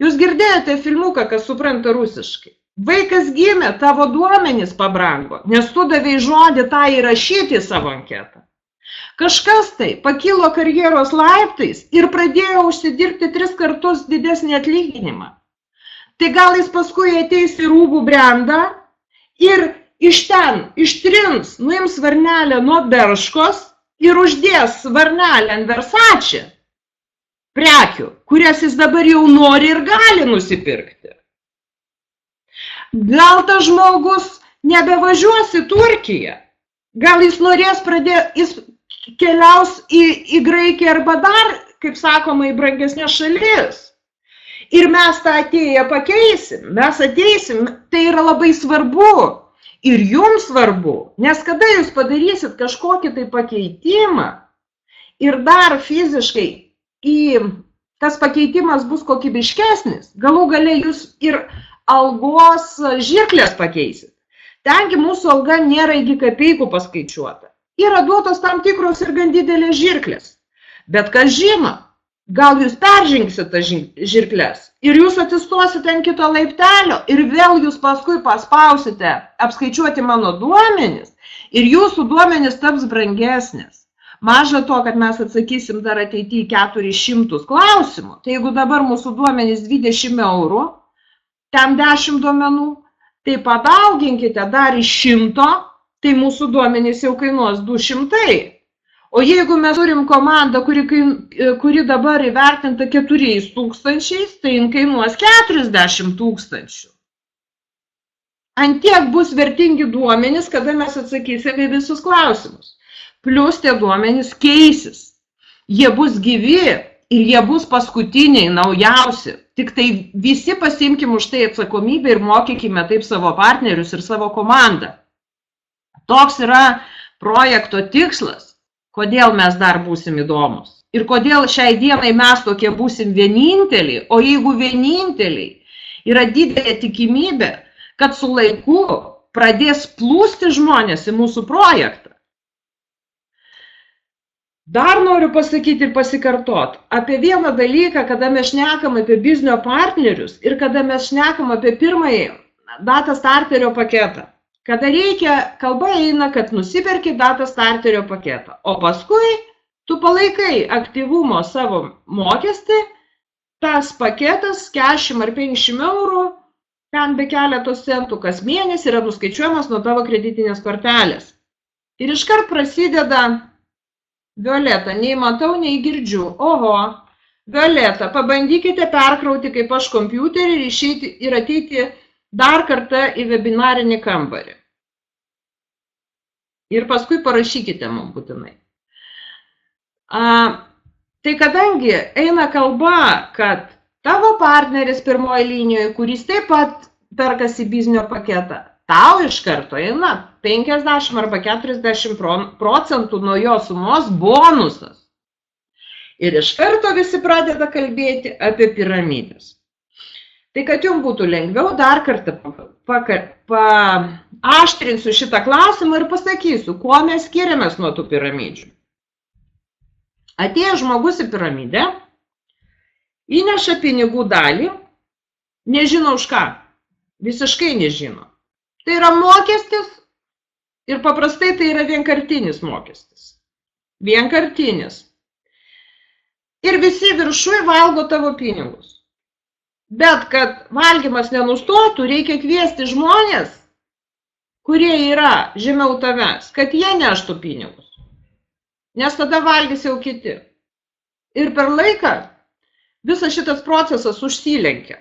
Jūs girdėjote filmuką, kas supranta rusiškai. Vaikas gimė, tavo duomenys pabrango, nes tu davei žodį tą įrašyti į savo anketą. Kažkas tai pakilo karjeros laiptais ir pradėjo užsidirbti 3 kartus didesnį atlyginimą. Tai gal jis paskui ateis į rūbų brendą ir iš ten ištrins, nuims varnelę nuo Berškos ir uždės varnelę ant Versace prekių, kurias jis dabar jau nori ir gali nusipirkti. Gal tas žmogus nebevažiuos į Turkiją, gal jis norės jis keliaus į Graikiją arba dar, kaip sakoma, į brangesnės šalis. Ir mes tą atėję pakeisim, mes ateisim, tai yra labai svarbu ir jums svarbu, nes kada jūs padarysit kažkokį tai pakeitimą ir dar fiziškai tas pakeitimas bus kokybiškesnis, galų gale jūs ir algos žirklės pakeisit. Tengi mūsų alga nėra iki kapeikų paskaičiuota. Yra duotos tam tikros ir gan didelės žirklės, bet kas žino, gal jūs peržengsit tas žirklės ir jūs atsistosite ant kito laiptelio ir vėl jūs paskui paspausite apskaičiuoti mano duomenis ir jūsų duomenis taps brangesnis. Maža to, kad mes atsakysim dar ateityje 400 klausimų. Tai jeigu dabar mūsų duomenys 20 eurų, ten 10 duomenų, tai padauginkite dar iš 100, tai mūsų duomenys jau kainuos 200. O jeigu mes turim komandą, kuri dabar įvertinta 4,000, tai kainuos 40 000. Antiek bus vertingi duomenys, kada mes atsakysime visus klausimus. Plus tie duomenys keisis. Jie bus gyvi ir jie bus paskutiniai, naujausi. Tik tai visi pasiimkim už tai atsakomybę ir mokykime taip savo partnerius ir savo komandą. Toks yra projekto tikslas. Kodėl mes dar būsim įdomus. Ir kodėl šiai dienai mes tokie būsim vieninteliai, o jeigu vieninteliai, yra didelė tikimybė, kad su laiku pradės plūsti žmonės į mūsų projektą. Dar noriu pasakyti ir pasikartot apie vieną dalyką, kada mes šnekam apie biznio partnerius ir kada mes šnekam apie pirmąjį data starterio paketą. Kada kalba eina, kad nusiperki data starterio paketą, o paskui tu palaikai aktyvumo savo mokestį, tas paketas 40 ar 50 eurų, ten be keletos centų kas mėnesį yra nuskaičiuojamas nuo tavo kreditinės kortelės. Ir iškart prasideda Violeta, nei matau, nei girdžiu. Oho, Violeta, pabandykite perkrauti kaip aš kompiuterį ir ateiti dar kartą į webinarinį kambarį. Ir paskui parašykite mums būtinai. Tai kadangi eina kalba, kad tavo partneris pirmoje linijoje, kuris taip pat perkasi biznio paketą, tau iš karto eina 50 arba 40% nuo jo sumos bonusas. Ir iš karto visi pradeda kalbėti apie piramidės. Tai kad jums būtų lengviau, dar kartą paaštrinsiu šitą klausimą ir pasakysiu, kuo mes skiriamės nuo tų piramidžių. Atėjo žmogus į piramidę, įneša pinigų dalį, nežino už ką, visiškai nežino. Tai yra mokestis ir paprastai tai yra vienkartinis mokestis. Vienkartinis. Ir visi viršui valgo tavo pinigus. Bet kad valgymas nenustotų, reikia kviesti žmonės, kurie yra žemiau tavęs, kad jie neštų pinigus. Nes tada valgys jau kiti. Ir per laiką visas šitas procesas užsilenkia.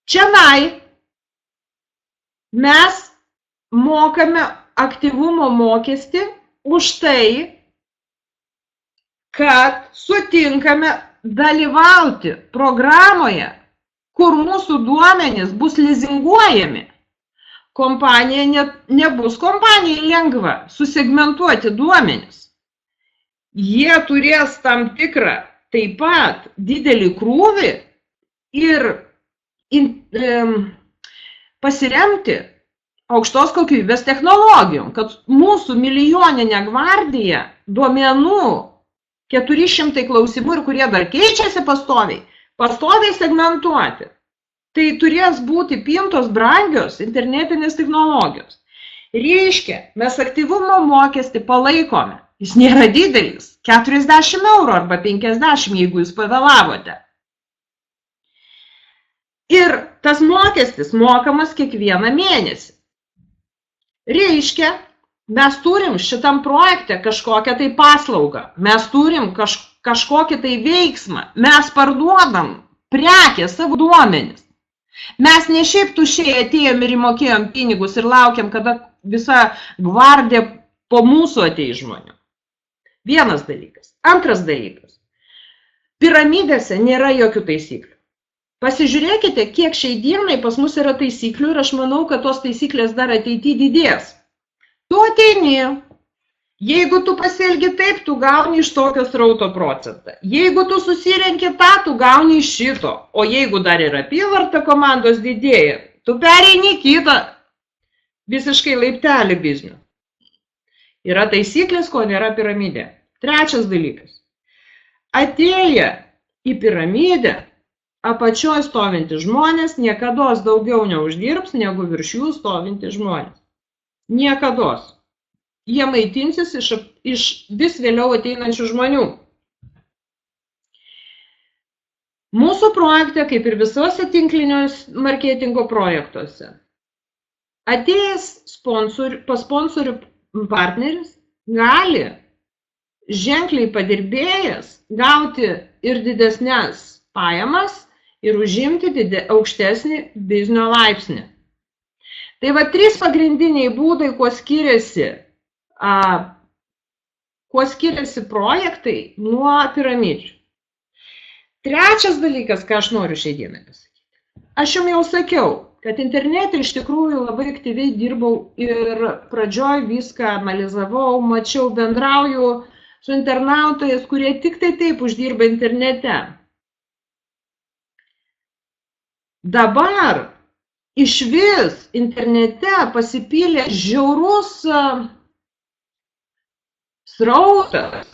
Čianai mes mokame aktyvumo mokestį už tai, kad sutinkame dalyvauti programoje, kur mūsų duomenys bus lizinguojami. Nebus kompanijai lengva susegmentuoti duomenis. Jie turės tam tikrą taip pat didelį krūvį ir pasiremti aukštos kokybės technologijom, kad mūsų milijoninė gvardija duomenų 400 klausimų ir kurie dar keičiasi pastoviai segmentuoti. Tai turės būti pintos brangios internetinės technologijos. Reiškia, mes aktyvumo mokestį palaikome. Jis nėra didelis, 40 eurų arba 50, jeigu jūs pavėlavote. Ir tas mokestis mokamas kiekvieną mėnesį. Reiškia, mes turim šitam projekte kažkokią tai paslaugą, mes turim kažkokį tai veiksmą, mes parduodam prekę savo duomenis. Mes ne šiaip tuščiai atėjom ir įmokėjom pinigus ir laukiam, kada visa gvardija po mūsų ateis žmonių. Vienas dalykas. Antras dalykas. Piramidėse nėra jokių taisyklių. Pasižiūrėkite, kiek šiai dienai pas mus yra taisyklių ir aš manau, kad tos taisyklės dar ateityje didės. Tu ateini, jeigu tu pasielgi taip, tu gauni iš tokio srauto procentą. Jeigu tu susirenki tą, tu gauni iš šito. O jeigu dar yra apyvarta komandos didėja, tu pereini kitą visiškai laiptelį biznio. Yra taisyklės, ko nėra piramidė. Trečias dalykas. Atėję į piramidę, apačioje stovinti žmonės niekados daugiau neuždirbs negu virš jų stovinti žmonės. Niekados. Jie maitinsis iš vis vėliau ateinančių žmonių. Mūsų projekte, kaip ir visuose tinklinios marketingo projektuose, atėjęs pas sponsorių partneris gali ženkliai padirbėjęs gauti ir didesnės pajamas ir užimti aukštesnį biznio laipsnį. Tai va 3 pagrindiniai būdai, kuo skiriasi projektai nuo piramidžių. Trečias dalykas, ką aš noriu šiai dienai pasakyti. Aš jums jau sakiau, kad internete iš tikrųjų labai aktyviai dirbau ir pradžioj viską analizavau, mačiau, bendrauju su internautojais, kurie tik tai taip uždirba internete. Dabar iš vis internete pasipylė žiaurus srautas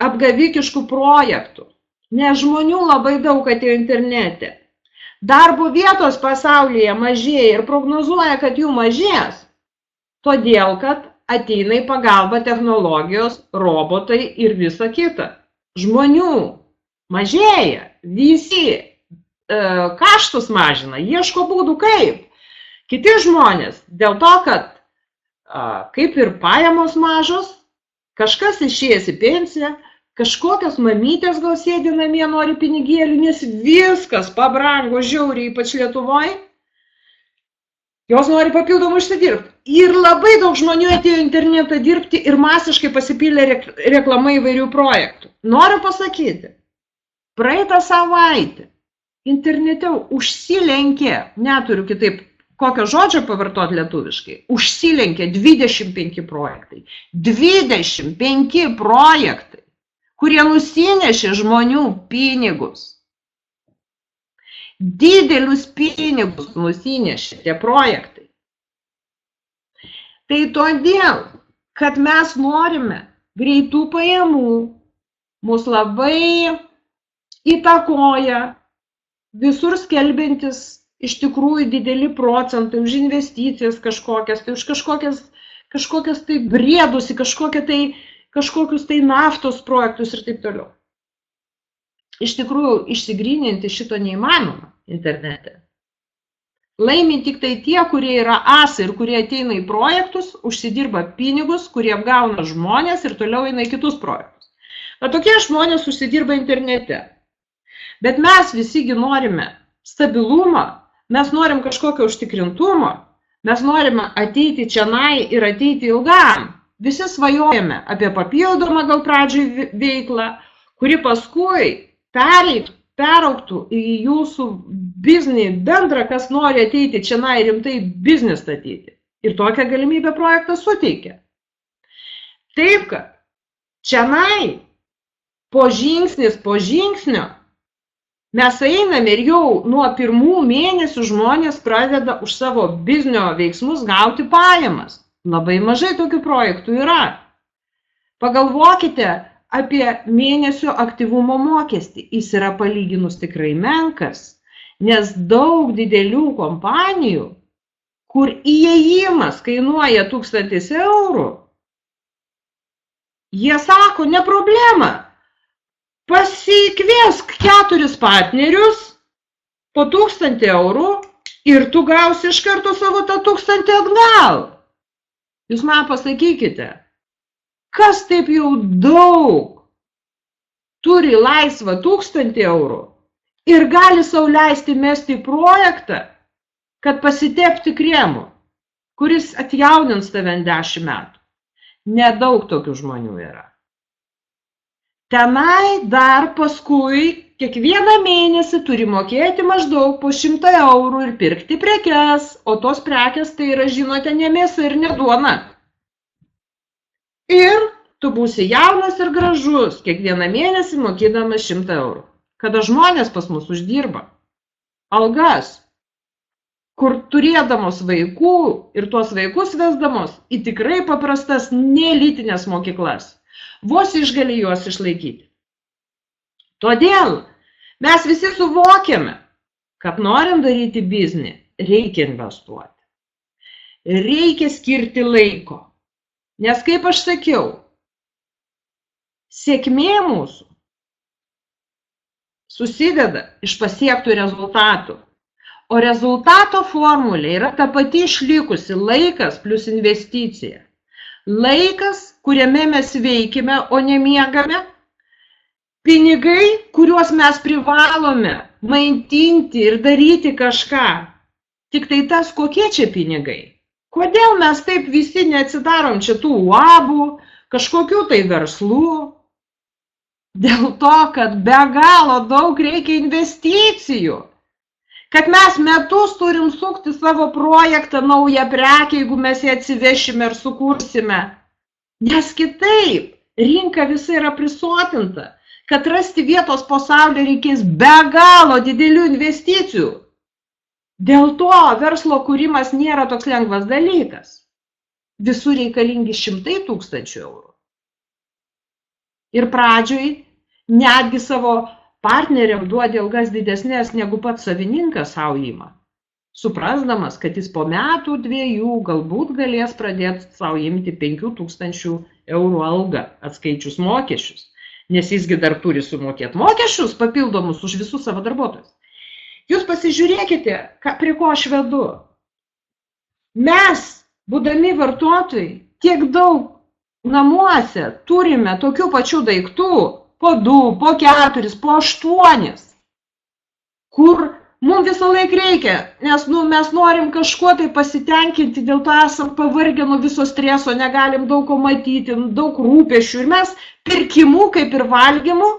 apgavikiškų projektų, nes žmonių labai daug atėjo internete. Darbo vietos pasaulyje mažėja ir prognozuoja, kad jų mažės, todėl kad ateina į pagalbą technologijos, robotai ir visa kita. Žmonių mažėja, visi kaštus mažina, ieško būdų kaip. Kiti žmonės, dėl to, kad kaip ir pajamos mažos, kažkas išėjęs į pensiją, kažkokios mamytės gal sėdi namie, nori pinigėlių, nes viskas pabrango žiauriai, ypač Lietuvoje. Jos nori papildomai užsidirbti. Ir labai daug žmonių atėjo internetą dirbti ir masiškai pasipylė reklama įvairių projektų. Noriu pasakyti, praeitą savaitę internete užsilenkė, neturiu kitaip kokio žodžio pavartoti lietuviškai, užsilenkė 25 projektai. 25 projektai, kurie nusinešė žmonių pinigus. Didelius pinigus nusinešė tie projektai. Tai todėl, kad mes norime greitų pajamų, mus labai įtakoja visur skelbiantis iš tikrųjų dideli procentai už investicijas kažkokias, tai už kažkokias tai briedus, kažkokius tai naftos projektus ir taip toliau. Iš tikrųjų, išsigryninti šito neįmanoma internete. Laimi tik tai tie, kurie yra asai ir kurie ateina į projektus, užsidirba pinigus, kurie apgauna žmonės ir toliau eina į kitus projektus. O tokie žmonės užsidirba internete. Bet mes visigi norime stabilumą, mes norim kažkokio užtikrintumo, mes norime ateiti čionai ir ateiti ilgam. Visi svajojame apie papildomą gal pradžiai veiklą, kuri paskui peraugtų į jūsų biznį bendrą, kas nori ateiti čionai rimtai biznį statyti. Ir tokią galimybę projektas suteikia. Taip, kad čionai po žingsnis po žingsnio mes einame ir jau nuo pirmų mėnesių žmonės pradeda už savo biznio veiksmus gauti pajamas. Labai mažai tokių projektų yra. Pagalvokite apie mėnesio aktyvumo mokestį. Jis yra palyginus tikrai menkas, nes daug didelių kompanijų, kur įėjimas kainuoja 1000 eurų, jie sako, ne problema. Pasikviesk 4 partnerius po 1000 eurų ir tu gausi iš karto savo tą 1000 atgal. Jūs man pasakykite, kas taip jau daug turi laisvą 1000 eurų ir gali sau leisti mesti projektą, kad pasitepti kremu, kuris atjaunins tave 10 metų. Nedaug tokių žmonių yra. Tenai dar paskui kiekvieną mėnesį turi mokėti maždaug po 100 eurų ir pirkti prekes, o tos prekes tai yra, žinote, ne mėsa ir ne duona. Ir tu būsi jaunas ir gražus, kiekvieną mėnesį mokėdamas 100 eurų. Kada žmonės pas mus uždirba algas, kur turėdamos vaikų ir tuos vaikus vesdamos į tikrai paprastas nelytinės mokyklas. Vos išgali juos išlaikyti. Todėl mes visi suvokiame, kad norim daryti biznį, reikia investuoti. Reikia skirti laiko. Nes kaip aš sakiau, sėkmė mūsų susideda iš pasiektų rezultatų. O rezultato formulė yra ta pati išlikusi laikas plus investicija. Laikas, kuriame mes veikime, o nemiegame, pinigai, kuriuos mes privalome maitinti ir daryti kažką. Tik tai tas, kokie čia pinigai. Kodėl mes taip visi neatsidarom čia tų uabų, kažkokių tai verslų? Dėl to, kad be galo daug reikia investicijų. Kad mes metus turim sukti savo projektą, naują prekę, jeigu mes ją atsivešime ir sukursime. Nes kitaip rinka visa yra prisotinta, kad rasti vietos pasaulyje reikės be galo didelių investicijų. Dėl to verslo kūrimas nėra toks lengvas dalykas. visur reikalingi 100 000 eurų. Ir pradžioj netgi savo partneriam duodi algas didesnės negu pats savininkas savo ima, suprasdamas, kad jis po metų 2 galbūt galės pradėti savo imti 5 000 eurų algą atskaičius mokesčius, nes jisgi dar turi sumokėti mokesčius papildomus už visus savo darbuotojus. Jūs pasižiūrėkite, prie ko aš vedu. Mes, būdami vartotojai, tiek daug namuose turime tokių pačių daiktų, po 2, po 4, po 8, kur mums visą laiką reikia, nes mes norim kažkuo tai pasitenkinti, dėl to esam pavargę nuo viso streso, negalim daug ko matyti, daug rūpesčių ir mes pirkimų kaip ir valgymų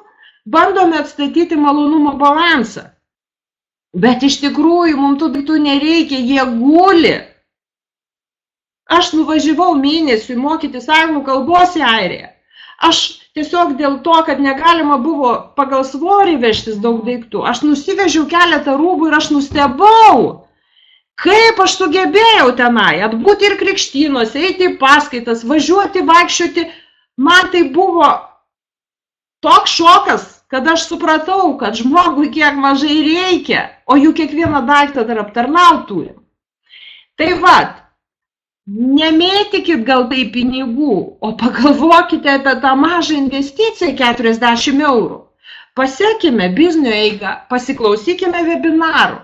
bandome atstatyti malonumo balansą. Bet iš tikrųjų mums tų daiktų nereikia, jie guli. Aš nuvažiavau mėnesiui mokytis anglų kalbos į Airiją. Aš tiesiog dėl to, kad negalima buvo pagal svorį vežtis daug daiktų, aš nusivežiau keletą rūbų ir aš nustebau, kaip aš sugebėjau tenai atbūti ir krikštynuose, eiti į paskaitas, važiuoti, vaikščioti. Man tai buvo toks šokas, kad aš supratau, kad žmogui kiek mažai reikia, o jų kiekvieną daiktą dar aptarnaut turim. Tai vat, nemėtikit gal tai pinigų, o pagalvokite apie tą mažą investiciją 40 eurų. Pasekime biznio eigą, pasiklausykime webinarų,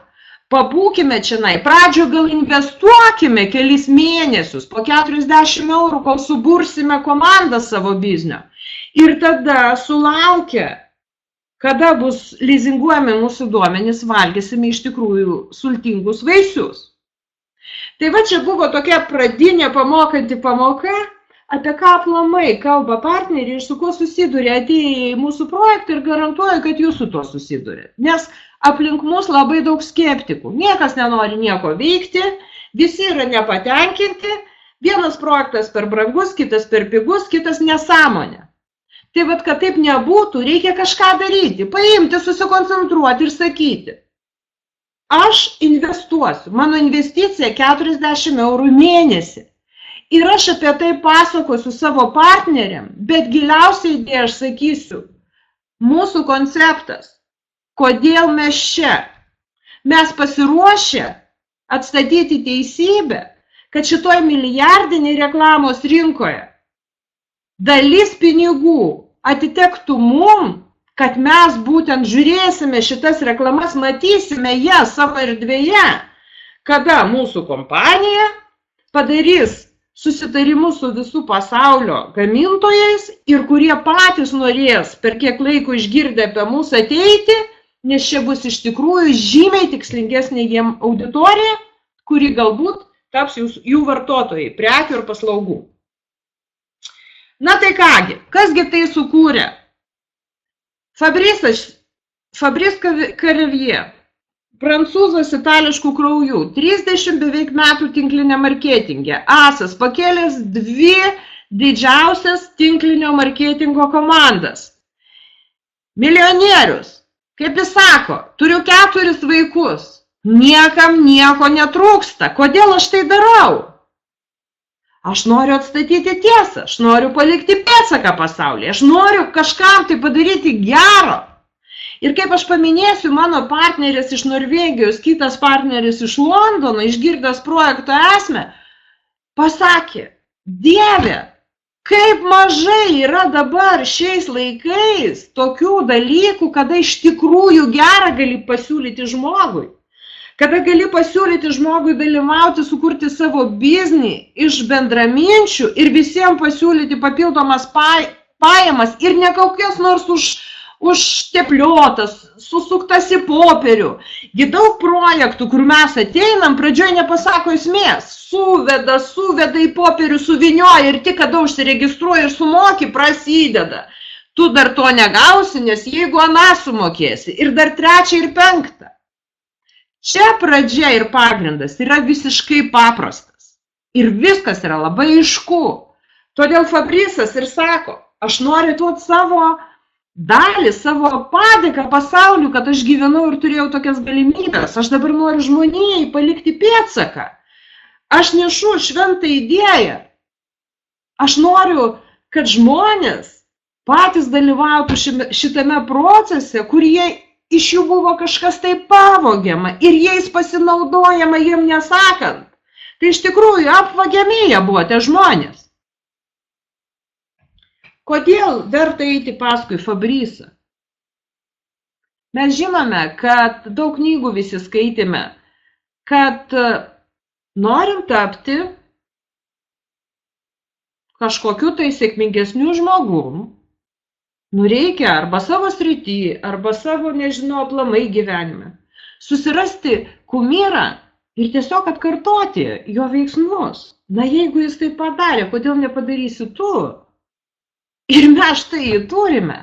pabūkime čionai, pradžio gal investuokime kelis mėnesius, po 40 eurų, kol subursime komandą savo biznio. Ir tada sulaukę, kada bus lizinguojami mūsų duomenys, valgysime iš tikrųjų sultingus vaisius. Tai va čia buvo tokia pradinė pamokanti pamoka, apie ką aplamai kalba partneriai ir su kuo susiduria atėję į mūsų projektą ir garantuoju, kad jūs su tuo susidurėt. Nes aplink mus labai daug skeptikų. Niekas nenori nieko veikti, visi yra nepatenkinti, vienas projektas per brangus, kitas per pigus, kitas nesąmonė. Tai vat, kad taip nebūtų, reikia kažką daryti, paimti, susikoncentruoti ir sakyti. Aš investuosiu, mano investicija 40 eurų mėnesį. Ir aš apie tai pasakosiu savo partneriam, bet giliausiai idėja aš sakysiu, mūsų konceptas, kodėl mes čia. Mes pasiruošę atstatyti teisybę, kad šitoj milijardiniai reklamos rinkoje dalis pinigų atitektų mum, kad mes būtent žiūrėsime šitas reklamas, matysime jas savo erdvėje, kada mūsų kompanija padarys susitarimus su visų pasaulio gamintojais ir kurie patys norės per kiek laiko išgirdę apie mūsų ateiti, nes čia bus iš tikrųjų žymiai tikslingesnė jiem auditorija, kuri galbūt taps jų vartotojai, prekių ir paslaugų. Na tai kągi, kasgi tai sukūrė? Fabrice Carivier, prancūzas itališkų kraujų, 30 beveik metų tinklinė marketingė, asas, pakėlęs 2 didžiausias tinklinio marketingo komandas. Milijonierius, kaip jis sako, turiu 4 vaikus, niekam nieko netrūksta, kodėl aš tai darau? Aš noriu atstatyti tiesą, aš noriu palikti pėdsaką pasaulyje, aš noriu kažkam tai padaryti gero. Ir kaip aš paminėsiu, mano partneris iš Norvegijos, kitas partneris iš Londono, išgirdęs projekto esmę, pasakė, Dieve, kaip mažai yra dabar šiais laikais tokių dalykų, kada iš tikrųjų gerą gali pasiūlyti žmogui. Kada gali pasiūlyti žmogui dalyvauti, sukurti savo biznį iš bendraminčių ir visiems pasiūlyti papildomas pajamas ir ne kokias nors užtepliotas, susuktas į popierių. Gi daug projektų, kur mes ateinam, pradžioje nepasako esmės. Suveda į popierių, suvinioja ir tik kada užsiregistruoja ir sumoki, prasideda. Tu dar to negausi, nes jeigu aną sumokėsi ir dar 3 ir 5. Čia pradžia ir pagrindas yra visiškai paprastas. Ir viskas yra labai aišku. Todėl Fabrice'as ir sako, aš noriu duoti savo dalį, savo padėką pasauliu, kad aš gyvenau ir turėjau tokias galimybės. Aš dabar noriu žmonijai palikti pėdsaką. Aš nešu šventą idėją, Aš noriu, kad žmonės patys dalyvautų šitame procese, kur jie iš jų buvo kažkas tai pavogiama ir jais pasinaudojama jiem nesakant. Tai iš tikrųjų apvagiami jie buvo tie žmonės. Kodėl verta eiti paskui Fabrysą? Mes žinome, kad daug knygų visi skaitėme, kad norim tapti kažkokiu tai sėkmingesniu žmogum, reikia arba savo srity, arba savo, nežinau, aplamai gyvenime, susirasti kumyrą ir tiesiog atkartoti jo veiksmus. Na, jeigu jis tai padarė, kodėl nepadarysi tu? Ir mes štai turime.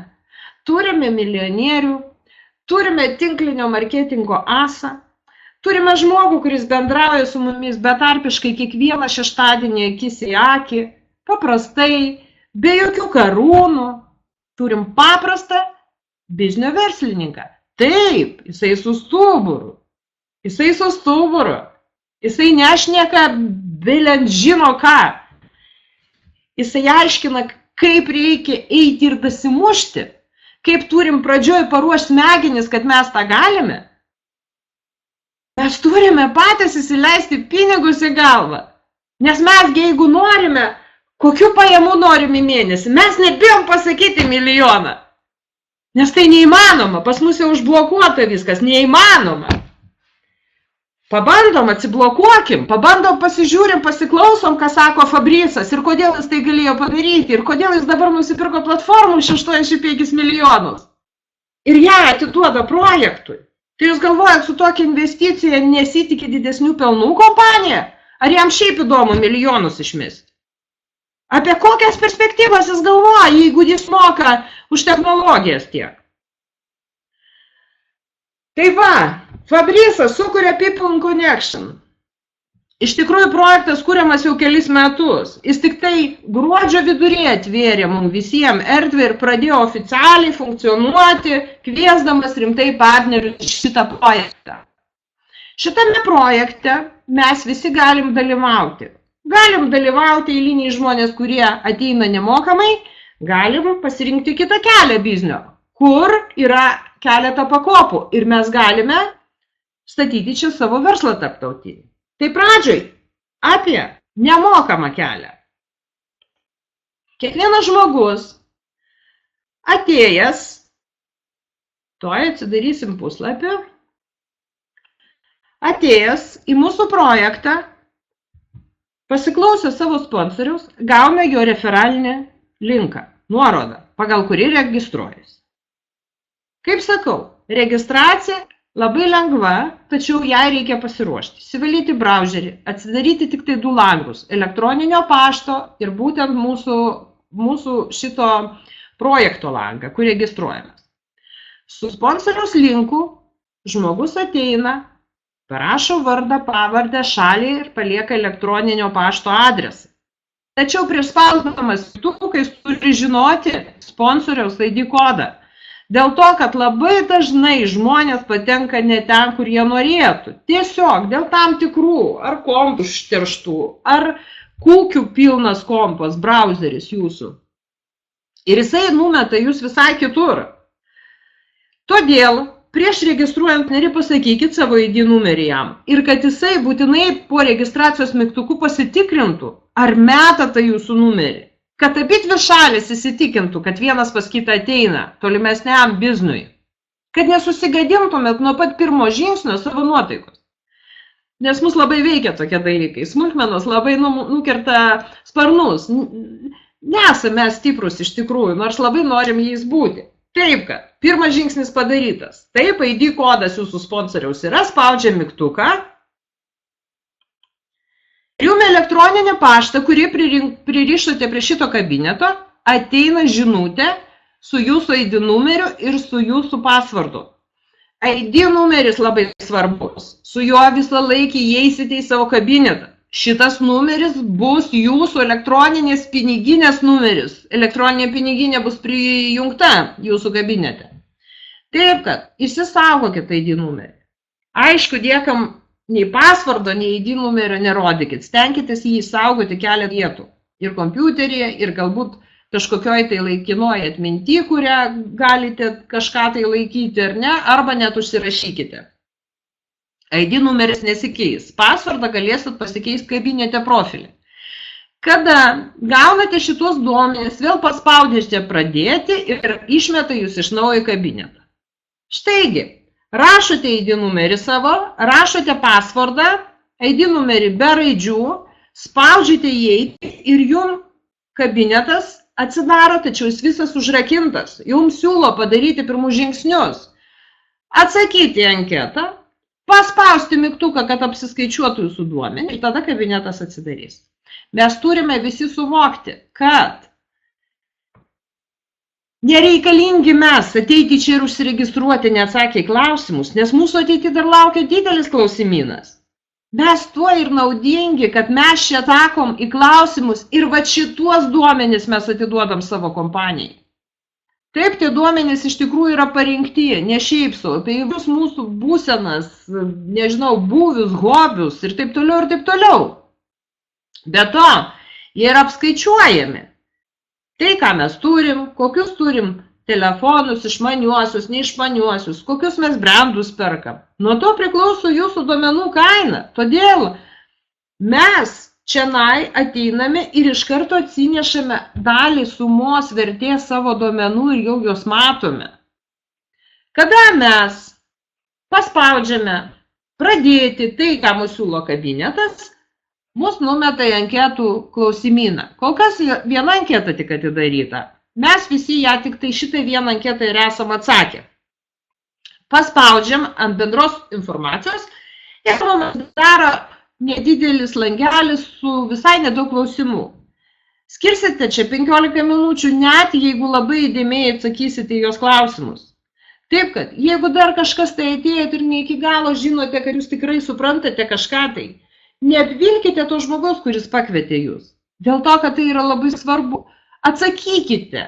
Turime milijonierių, turime tinklinio marketingo asą, turime žmogų, kuris bendrauja su mumis betarpiškai kiekvieną šeštadienį akis į akį, paprastai, be jokių karūnų. Turim paprastą biznio verslininką. Taip, jisai su stuburu. Jisai nešneka beliant žino ką. Jisai aiškina, kaip reikia eiti ir dasimušti. Kaip turim pradžioj paruošti smegenis, kad mes tą galime. Mes turime patys įsileisti pinigus į galvą. Nes mes, jeigu norime, kokių pajamų norim į mėnesį, mes nebijom pasakyti milijoną. Nes tai neįmanoma, pas mus jau užblokuota viskas, neįmanoma. Pabandom, atsiblokuokim, pabandom, pasižiūrim, pasiklausom, ką sako Fabrysas ir kodėl jis tai galėjo padaryti ir kodėl jis dabar nusipirko platformų 65 milijonus. Ir ją atiduoda projektui. Tai jūs galvojat, su tokia investicija nesitikė didesnių pelnų kompanija? Ar jam šiaip įdomu milijonus išmesti? Apie kokias perspektyvas jis galvoja, jeigu jis moka už technologijas tiek? Tai va, Fabrysas sukuria People Connection. Iš tikrųjų, projektas kuriamas jau kelis metus. Jis tik tai gruodžio viduryje atvėrė mums visiems erdvę ir pradėjo oficialiai funkcionuoti, kviesdamas rimtai partnerius šitą projektą. Šitame projekte mes visi galim dalyvauti. Galim dalyvauti eiliniai žmonės, kurie ateina nemokamai, galim pasirinkti kitą kelią biznio, kur yra keletą pakopų ir mes galime statyti čia savo verslą tarptautinį. Tai pradžiai apie nemokamą kelią. Kiekvienas žmogus atėjęs, tuoj atsidarysim puslapį, atėjęs į mūsų projektą, pasiklausę savo sponsoriaus, gauna jo referalinį linką, nuorodą, pagal kurį registruojasi. Kaip sakau, registracija labai lengva, tačiau jai reikia pasiruošti. Įsivalyti browserį, atsidaryti tik tai 2 langus, elektroninio pašto ir būtent mūsų šito projekto langą, kur registruojamas. Su sponsoriaus linku žmogus ateina, parašo vardą, pavardę, šalį ir palieka elektroninio pašto adresą. Tačiau prieš spausdamas mygtuką jis turi žinoti sponsoriaus ID kodą. Dėl to, kad labai dažnai žmonės patenka ne ten, kur jie norėtų. Tiesiog dėl tam tikrų, ar kompų užterštų, ar kūkių pilnas kompas, browseris jūsų. Ir jisai numeta jūs visai kitur. Todėl prieš registruojant narį pasakykit savo ID numerį jam ir kad jisai būtinai po registracijos mygtuku pasitikrintų, ar metata jūsų numerį. Kad abi dvi šalys įsitikintų, kad vienas pas kitą ateina tolimesniam biznui. Kad nesusigadintumėt nuo pat pirmo žingsnio savo nuotaikos. Nes mus labai veikia tokie dalykai. Smulkmenos labai nukerta sparnus. Nesame stiprus iš tikrųjų, nors labai norim jais būti. Taip, kad pirmas žingsnis padarytas. Taip, ID kodas jūsų sponsoriaus yra, spaudžiam mygtuką. Jum elektroninį paštą, kurį pririšote prie šito kabineto, ateina žinutė su jūsų ID numeriu ir su jūsų pasvardu. ID numeris labai svarbus. Su juo visą laikį įeisite į savo kabinetą. Šitas numeris bus jūsų elektroninės piniginės numeris. Elektroninė piniginė bus prijungta jūsų kabinete. Taip, kad išsisaugokite ID numerį. Aišku, niekam nei pasvardo, nei ID numerio nerodykit. Stenkitės jį saugoti keletą vietų. ir kompiuterį, ir galbūt kažkokioj tai laikinoje atminty, kurią galite kažką tai laikyti ar ne, arba net užsirašykite. ID numeris nesikeis. Passwordą galėsit pasikeisti kabinete profilį. Kada gaunate šitos duomenis, vėl paspaudėte pradėti ir išmeta jūs iš naujo kabinetą. Štaigi, rašote ID numerį savo, rašote passwordą, ID numerį be raidžių, spaudžiate įeiti ir jums kabinetas atsidaro, tačiau jis visas užrakintas. Jums siūlo padaryti pirmus žingsnius. Atsakyti į anketą, paspausti mygtuką, kad apsiskaičiuotų jūsų duomenį ir tada kabinetas atsidarys. Mes turime visi suvokti, kad nereikalingi mes ateiti čia ir užsiregistruoti neatsakę į klausimus, nes mūsų ateity dar laukia didelis klausimynas. Mes tuo ir naudingi, kad mes čia atsakom į klausimus ir va šituos duomenis mes atiduodam savo kompanijai. Taip, tie duomenys iš tikrųjų yra parinkti, ne šiaip sau, apie įvairius mūsų būsenas, nežinau, būvius, hobius ir taip toliau ir taip toliau. Be to, jie yra apskaičiuojami. Tai, ką mes turim, kokius turim telefonus, išmaniuosius, neišmaniuosius, kokius mes brandus perkam. Nuo to priklauso jūsų duomenų kaina. Todėl mes čianai ateiname ir iš karto atsinešame dalį sumos vertės savo duomenų ir jau juos matome. Kada mes paspaudžiame pradėti tai, ką mūsų siūlo kabinetas, mus numeta į anketų klausimyną. Kol kas viena anketa tik atidaryta. Mes visi ją tik tai šitą vieną anketą ir esam atsakę. Paspaudžiam ant bendros informacijos ir mums daro nedidelis langelis su visai nedaug klausimų. Skirsite čia 15 minučių, net jeigu labai įdėmiai atsakysite į jos klausimus. Taip, kad jeigu dar kažkas tai atėjot ir ne iki galo žinote, kad jūs tikrai suprantate kažką tai, neapvilkite to žmogaus, kuris pakvietė jūs. Dėl to, kad tai yra labai svarbu. Atsakykite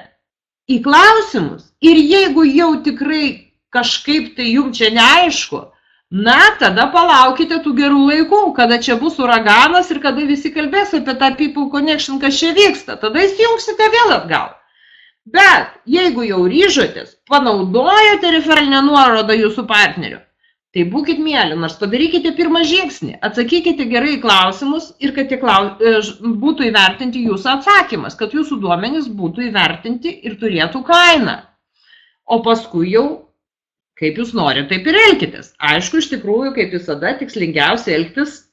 į klausimus ir jeigu jau tikrai kažkaip tai jums čia neaišku, na, tada palaukite tų gerų laikų, kada čia bus uraganas ir kada visi kalbės apie tą people connection, kas čia vyksta. Tada įsijungsite vėl atgal. Bet jeigu jau ryžotės, panaudojote referalinę nuorodą jūsų partnerių, tai būkit mėly, nors padarykite pirmą žingsnį, atsakykite gerai į klausimus ir kad būtų įvertinti jūsų atsakymas, kad jūsų duomenys būtų įvertinti ir turėtų kainą. O paskui jau, kaip jūs norite, taip ir elkitės. Aišku, iš tikrųjų, kaip visada, tikslingiausia elgtis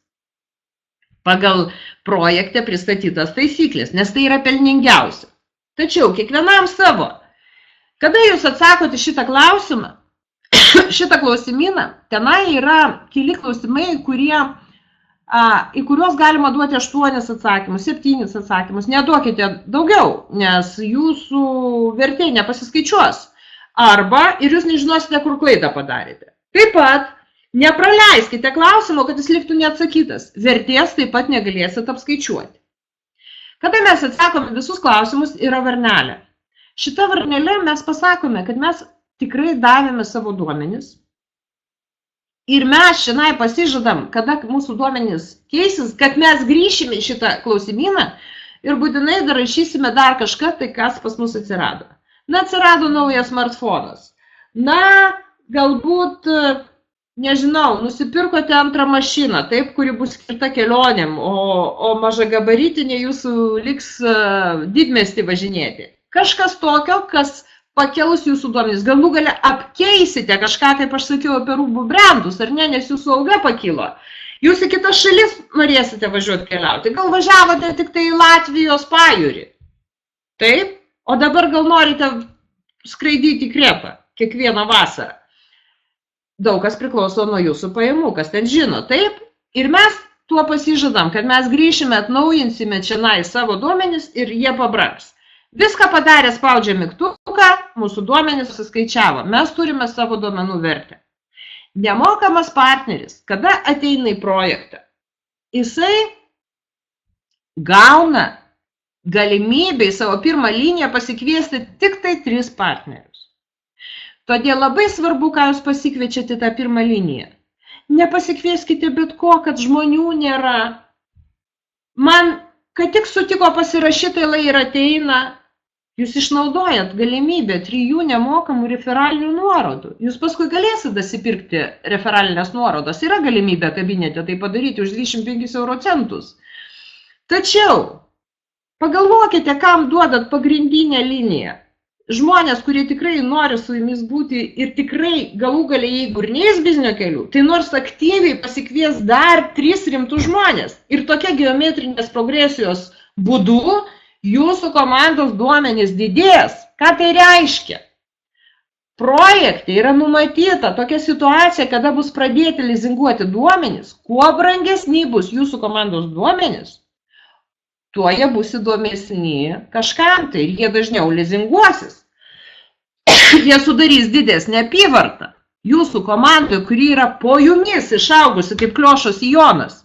pagal projekte pristatytas taisyklės, nes tai yra pelningiausia. Tačiau kiekvienam savo. Kada jūs atsakote šitą klausimą, šitą klausimyną, tenai yra keli klausimai, į kuriuos galima duoti 8 atsakymus, 7 atsakymus. Neduokite daugiau, nes jūsų vertė nepasiskaičiuos. Arba ir jūs nežinosite, kur klaidą padarėte. Taip pat nepraleiskite klausimo, kad jis liktų neatsakytas. Vertės taip pat negalėsit apskaičiuoti. Kada mes atsakome visus klausimus, yra varnelė. Šita varnelė mes pasakome, kad mes tikrai davėme savo duomenis ir mes šiandien pasižadam, kada mūsų duomenys keisis, kad mes grįšime į šitą klausimyną ir būtinai dar rašysime dar kažką, tai kas pas mus atsirado. Na, atsirado naujas smartfonas. Na, galbūt, nežinau, nusipirkote antrą mašiną, taip, kuri bus skirta kelionėm, o mažagabaritinė jūsų liks didmiestį važinėti. Kažkas tokio, kas pakels jūsų duomenys. Galų gale apkeisite kažką, kaip aš sakiau, apie rūbų brandus, ar ne, nes jūsų alga pakilo. Jūs į kitas šalis norėsite važiuoti keliauti. Gal važiavote tik tai į Latvijos pajūrį. Taip? O dabar gal norite skraidyti į Kretą kiekvieną vasarą. Daug kas priklauso nuo jūsų pajamų, kas ten žino. Taip? Ir mes tuo pasižadam, kad mes grįšime, atnaujinsime čia savo duomenis ir jie pabrangs. Viską padarė, spaudžia mygtuką, mūsų duomenys suskaičiavo. Mes turime savo duomenų vertę. Nemokamas partneris, kada ateina į projektą, jisai gauna galimybę į savo pirmą liniją pasikviesti tik tai 3 partnerius. Todėl labai svarbu, ką jūs pasikviečiate tą pirmą liniją. Nepasikvieskite bet ko, kad žmonių nėra. Man kad tik sutiko pasirašyti ir ateina, jūs išnaudojat galimybę 3 nemokamų referalinių nuorodų. Jūs paskui galėsite dasipirkti referalinės nuorodas. Yra galimybė kabinete tai padaryti už 25 €. Tačiau pagalvokite, kam duodat pagrindinę liniją. Žmonės, kurie tikrai nori su jumis būti ir tikrai galų gale, jeigu ir neis biznio keliu, tai nors aktyviai pasikvies dar 3 rimtus žmonės. Ir tokia geometrinės progresijos būdu jūsų komandos duomenys didės. Ką tai reiškia? Projekte yra numatyta tokia situacija, kada bus pradėti lizinguoti duomenys. Kuo brangesni bus jūsų komandos duomenys, tuo jie bus įdomesni kažkam tai ir jie dažniau lizinguosis. Jie sudarys didesnę apyvartą. Jūsų komandoje, kuri yra po jumis išaugusi kaip kliošos sijonas.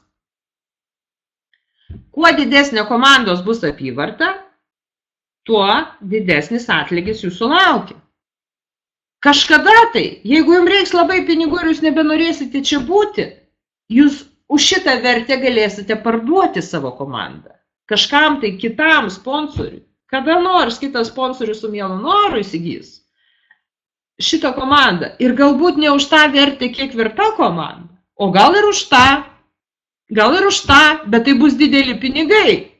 Kuo didesnė komandos bus apyvarta, tuo didesnis atlygis jūsų laukia. Kažkada tai, jeigu jums reiks labai pinigų ir jūs nebenorėsite čia būti, jūs už šitą vertę galėsite parduoti savo komandą. Kažkam tai kitam sponsoriui. Kada nors kitas sponsorius su mielu noru įsigys šitą komandą. Ir galbūt ne už tą vertę, kiek verta komanda, o gal ir už tą, bet tai bus dideli pinigai.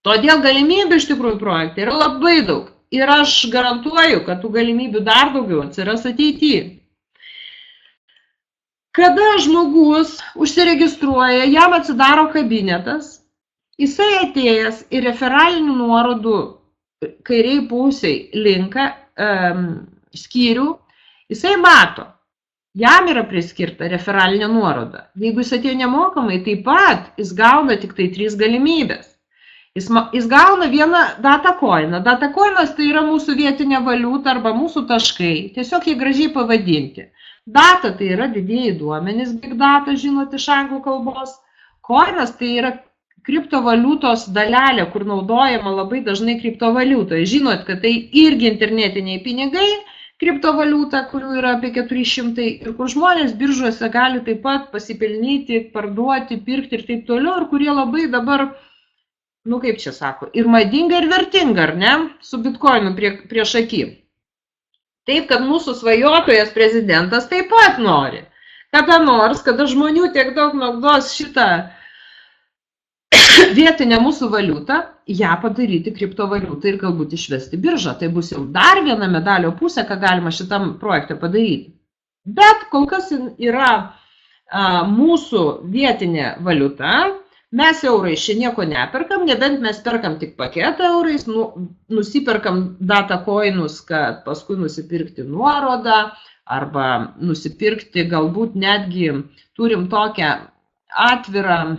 Todėl galimybių iš tikrųjų projekte yra labai daug. Ir aš garantuoju, kad tų galimybių dar daugiau atsiras ateityje. Kada žmogus užsiregistruoja, jam atsidaro kabinetas, jisai atėjęs į referalinių nuorodų kairiai pusiai linką skyrių, jisai mato, jam yra priskirta referalinė nuoroda. Jeigu jis atėjo nemokamai, taip pat jis gauna tik tai 3 galimybės. Jis gauna vieną datacoiną. Datacoinas tai yra mūsų vietinė valiuta arba mūsų taškai. Tiesiog jie gražiai pavadinti. Data tai yra didieji duomenys, big data, žinot, iš anglų kalbos. Coinas tai yra kriptovaliutos dalelė, kur naudojama labai dažnai kriptovaliutoje. Žinot, kad tai irgi internetiniai pinigai, kriptovaliuta, kurių yra apie 400 ir kur žmonės biržuose gali taip pat pasipelnyti, parduoti, pirkti ir taip toliau, ir kurie labai dabar, kaip čia sako, ir madinga, ir vertinga, ar ne, su bitcoinu prieš akį. Taip, kad mūsų svajotojas prezidentas taip pat nori. Kada nors, kada žmonių tiek daug naudos šitą vietinę mūsų valiutą, ją padaryti kriptovaliutą ir galbūt išvesti biržą. Tai bus jau dar viena medalio pusė, ką galima šitam projekte padaryti. Bet kol kas yra mūsų vietinė valiuta. Mes eurais čia nieko neperkam, nebent mes perkam tik paketą eurais, nusiperkam datacoinus, kad paskui nusipirkti nuorodą arba nusipirkti, galbūt netgi turim tokią atvirą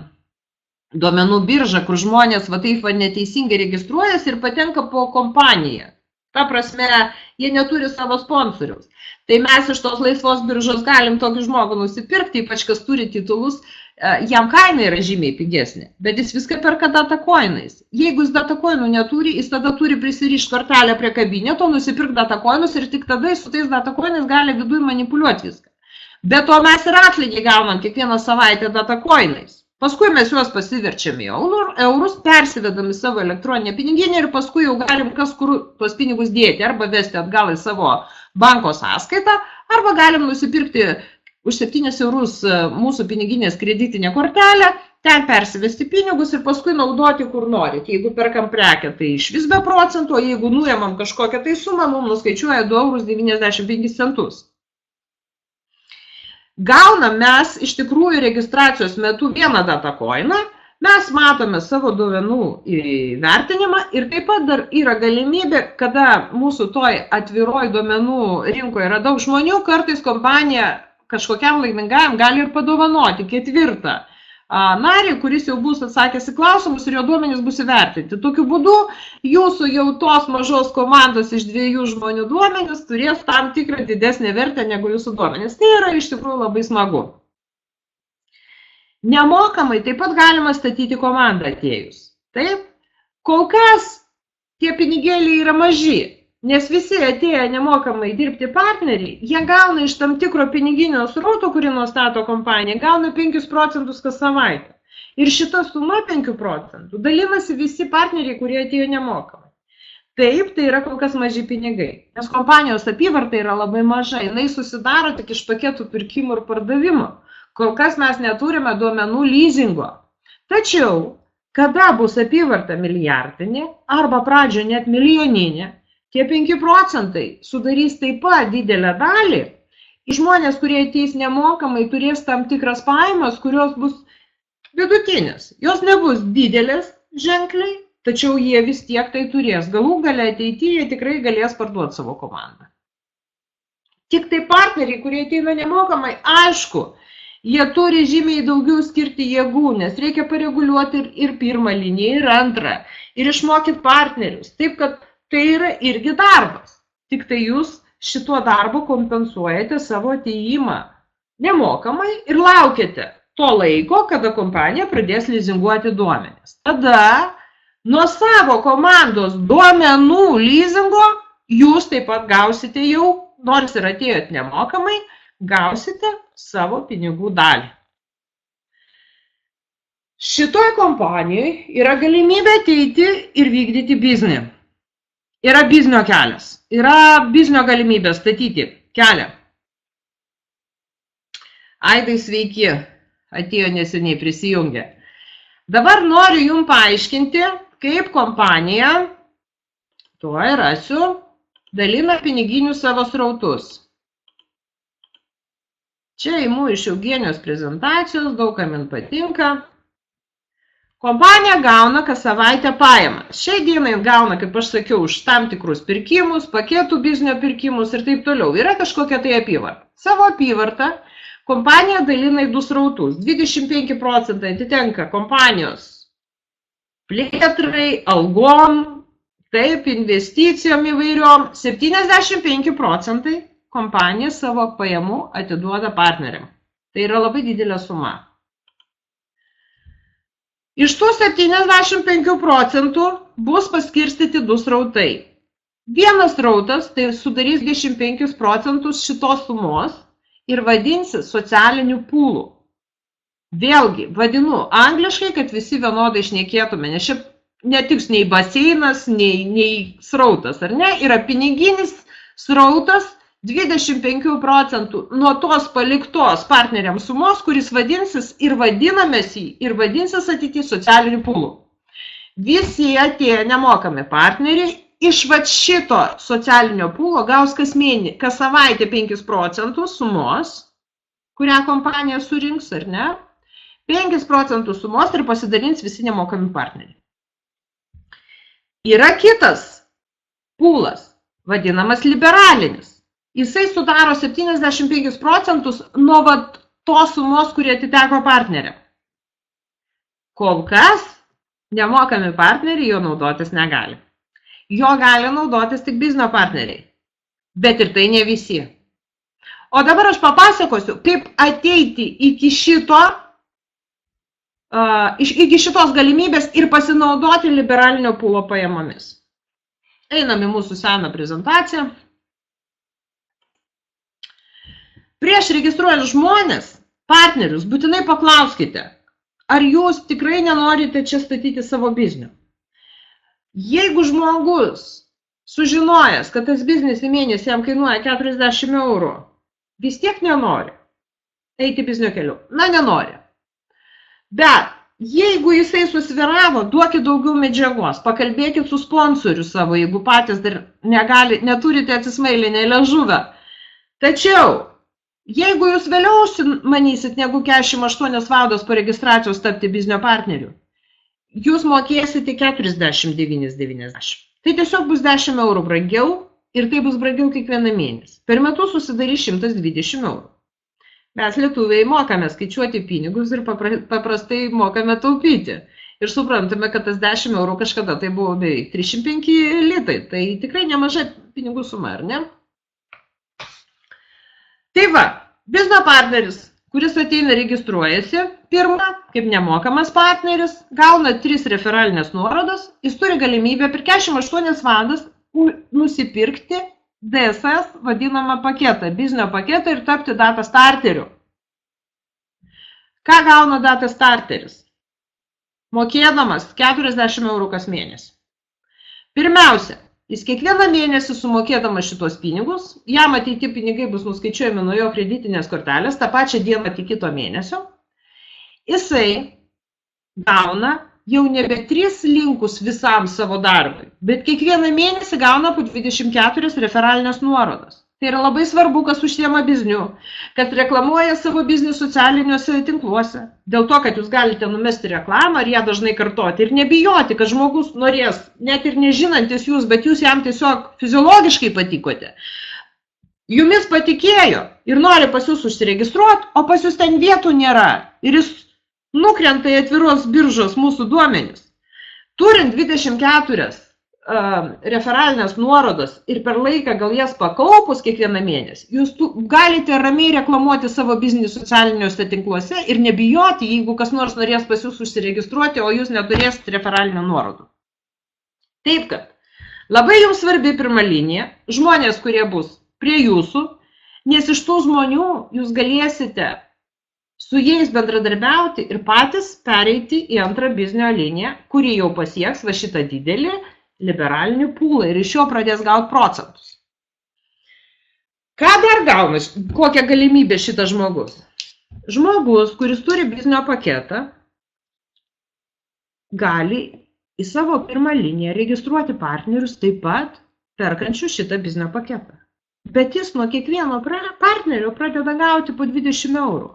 duomenų biržą, kur žmonės taip neteisingai registruojasi ir patenka po kompaniją. Ta prasme, jie neturi savo sponsoriaus. Tai mes iš tos laisvos biržos galim tokį žmogų nusipirkti, ypač kas turi titulus, jam kaina yra žymiai pigesnė, bet jis viską perka datacoinais. Jeigu jis datacoinų neturi, jis tada turi prisirišti kortelę prie kabineto, nusipirkti datacoinus ir tik tada su tais datacoinais gali viduje manipuliuoti viską. Be to mes ir atlygį gaunam kiekvieną savaitę datacoinais. Paskui mes juos pasiverčiam į eurus, persivedam į savo elektroninę piniginę ir paskui jau galim kas kur tuos pinigus dėti, arba vesti atgal į savo banko sąskaitą, arba galim nusipirkti už 7 eurus mūsų piniginės kreditinę kortelę, ten persivesti pinigus ir paskui naudoti kur norit. Jeigu perkam prekę, tai iš vis be procentų, o jeigu nuėmam kažkokią tai sumą, mums nuskaičiuoja 2,95 €. Gaunam mes iš tikrųjų registracijos metu vieną datacoiną, mes matome savo duomenų įvertinimą ir taip pat dar yra galimybė, kada mūsų toj atviroj duomenų rinkoje yra daug žmonių, kartais kompanija kažkokiam laimingajam gali ir padovanoti 4. narį, kuris jau bus atsakęs į klausimus ir jo duomenys bus įvertinti. Tokiu būdu jūsų jau tos mažos komandos iš 2 žmonių duomenys turės tam tikrą didesnę vertę negu jūsų duomenys. Tai yra iš tikrųjų labai smagu. Nemokamai taip pat galima statyti komandą atėjus. Taip? Kol kas tie pinigėliai yra maži. Nes visi atėję nemokamai dirbti partneriai, jie gauna iš tam tikro piniginio srauto, kurį nustato kompanija, gauna 5 procentus kas savaitę. Ir šita suma 5 procentų dalinasi visi partneriai, kurie atėjo nemokamai. Taip, tai yra kol kas maži pinigai, nes kompanijos apyvarta yra labai maža, jinai susidaro tik iš paketų pirkimų ir pardavimų. Kol kas mes neturime duomenų leasingo. Tačiau, kada bus apyvarta milijardinė arba pradžioje net milijoninė, tie 5 procentai sudarys taip pat didelę dalį. Žmonės, kurie ateis nemokamai, turės tam tikras pajamas, kurios bus vidutinės. Jos nebus didelės ženkliai, tačiau jie vis tiek tai turės. Galų gale ateityje jie tikrai galės parduoti savo komandą. Tik tai partneriai, kurie ateina nemokamai, aišku, jie turi žymiai daugiau skirti jėgų, nes reikia pareguliuoti ir pirmą liniją, ir antrą, ir išmokyti partnerius. Taip, kad tai yra irgi darbas. Tik tai jūs šituo darbu kompensuojate savo atėjimą nemokamai ir laukiate to laiko, kada kompanija pradės lizinguoti duomenis. Tada nuo savo komandos duomenų lizingo jūs taip pat gausite jau, nors ir atėjot nemokamai, gausite savo pinigų dalį. Šitoj kompanijoje yra galimybė ateiti ir vykdyti biznį. Yra biznio kelias. Yra biznio galimybė statyti kelią. Aidai, sveiki, atėjo neseniai prisijungę. Dabar noriu jums paaiškinti, kaip kompanija, tuoj rasiu, dalina piniginius savo srautus. Čia imu iš Eugenijos prezentacijos, daug kam man patinka. Kompanija gauna kas savaitę pajamas. Šiai dienai gauna, kaip aš sakiau, už tam tikrus pirkimus, paketų biznio pirkimus ir taip toliau. Yra kažkokia tai apyvarta. Savo apyvartą kompanija dalina į 2 srautus. 25 procentai atitenka kompanijos plėtrai, algom, taip, investicijom įvairiom. 75 procentai kompanija savo pajamų atiduoda partneriam. Tai yra labai didelė suma. Iš tų 75 procentų bus paskirstyti 2 srautai. Vienas srautas tai sudarys 25 procentus šitos sumos ir vadinsis socialiniu pūlu. Vėlgi, vadinu angliškai, kad visi vienodai šnekėtume, nes čia netiks nei baseinas, nei srautas, ar ne? Yra piniginis srautas 25 procentų nuo tos paliktos partneriams sumos, kuris vadinsis ir vadinsis ateityje socialiniu pūlu. Visi atėję nemokami partneriai iš šito socialinio pūlo gaus kas savaitę 5 procentus sumos, kurią kompanija surinks, ar ne? 5 procentus sumos ir pasidalins visi nemokami partneriai. Yra kitas pūlas, vadinamas liberalinis. Jisai sudaro 75 procentus nuo tos sumos, kurie atiteko partneriam. Kol kas nemokami partneriai jo naudotis negali. Jo gali naudotis tik biznio partneriai, bet ir tai ne visi. O dabar aš papasakosiu, kaip ateiti iki šitos galimybės ir pasinaudoti liberalinio pūlo pajamomis. Einam į mūsų seną prezentaciją. Prieš registruojant žmonės, partnerius, būtinai paklauskite, ar jūs tikrai nenorite čia statyti savo biznio. Jeigu žmogus sužinojęs, kad tas biznis į mėnesį jam kainuoja 40 eurų, vis tiek nenori eiti biznio keliu. Na, nenori. Bet jeigu jisai susviravo, duokit daugiau medžiagos, pakalbėkit su sponsoriu savo, jeigu patys dar neturite atsismailinę liežuvę. Tačiau, jeigu jūs vėliau užsimanysit negu 48 valandos po registracijos tapti biznio partneriu, jūs mokėsite 49,90. Tai tiesiog bus 10 eurų brangiau ir tai bus brangiau kiekvieną mėnesį. Per metus susidarys 120 eurų. Mes lietuviai mokame skaičiuoti pinigus ir paprastai mokame taupyti. Ir suprantame, kad tas 10 eurų kažkada tai buvo beveik 305 litai. Tai tikrai nemažai pinigų suma, ar ne? Tai va, biznio partneris, kuris ateina registruojasi, pirmą, kaip nemokamas partneris, gauna 3 referalinės nuorodas, jis turi galimybę per 48 valandas nusipirkti DSS vadinamą paketą, biznio paketą ir tapti data starteriu. Ką gauna data starteris? mokėdamas 40 eurų kas mėnesį. Pirmiausia, jis kiekvieną mėnesį sumokėdamas šitos pinigus, jam ateiti pinigai bus nuskaičiuojami nuo jo kreditinės kortelės tą pačią dieną iki kito mėnesio, jisai gauna jau nebe 3 linkus visam savo darbui, bet kiekvieną mėnesį gauna po 24 referalinės nuorodas. Tai yra labai svarbu, kas užsiema bizniu, kad reklamuoja savo biznį socialiniuose tinkluose. Dėl to, kad jūs galite numesti reklamą ir ją dažnai kartoti ir nebijoti, kad žmogus norės, net ir nežinantis jūs, bet jūs jam tiesiog fiziologiškai patikote. Jumis patikėjo ir nori pas jūs užsiregistruoti, o pas jūs ten vietų nėra. Ir jis nukrenta į atviros biržos mūsų duomenis. Turint 24 referalinės nuorodos ir per laiką gal jas pakaupus kiekvieną mėnesį, jūs galite ramiai reklamuoti savo biznį socialiniuose tinkluose ir nebijoti, jeigu kas nors norės pas jūs užsiregistruoti, o jūs neturėsite referalinių nuorodų. Taip kad, labai jums svarbi pirma linija, žmonės, kurie bus prie jūsų, nes iš tų žmonių jūs galėsite su jais bendradarbiauti ir patys pereiti į antrą biznio liniją, kuri jau pasieks va šitą didelį liberalinį pūlą ir iš jo pradės gauti procentus. Ką dar gauna, kokią galimybę šitas žmogus? Žmogus, kuris turi biznio paketą, gali į savo pirmą liniją registruoti partnerius taip pat perkančių šitą biznio paketą. Bet jis nuo kiekvieno partnerio pradeda gauti po 20 eurų.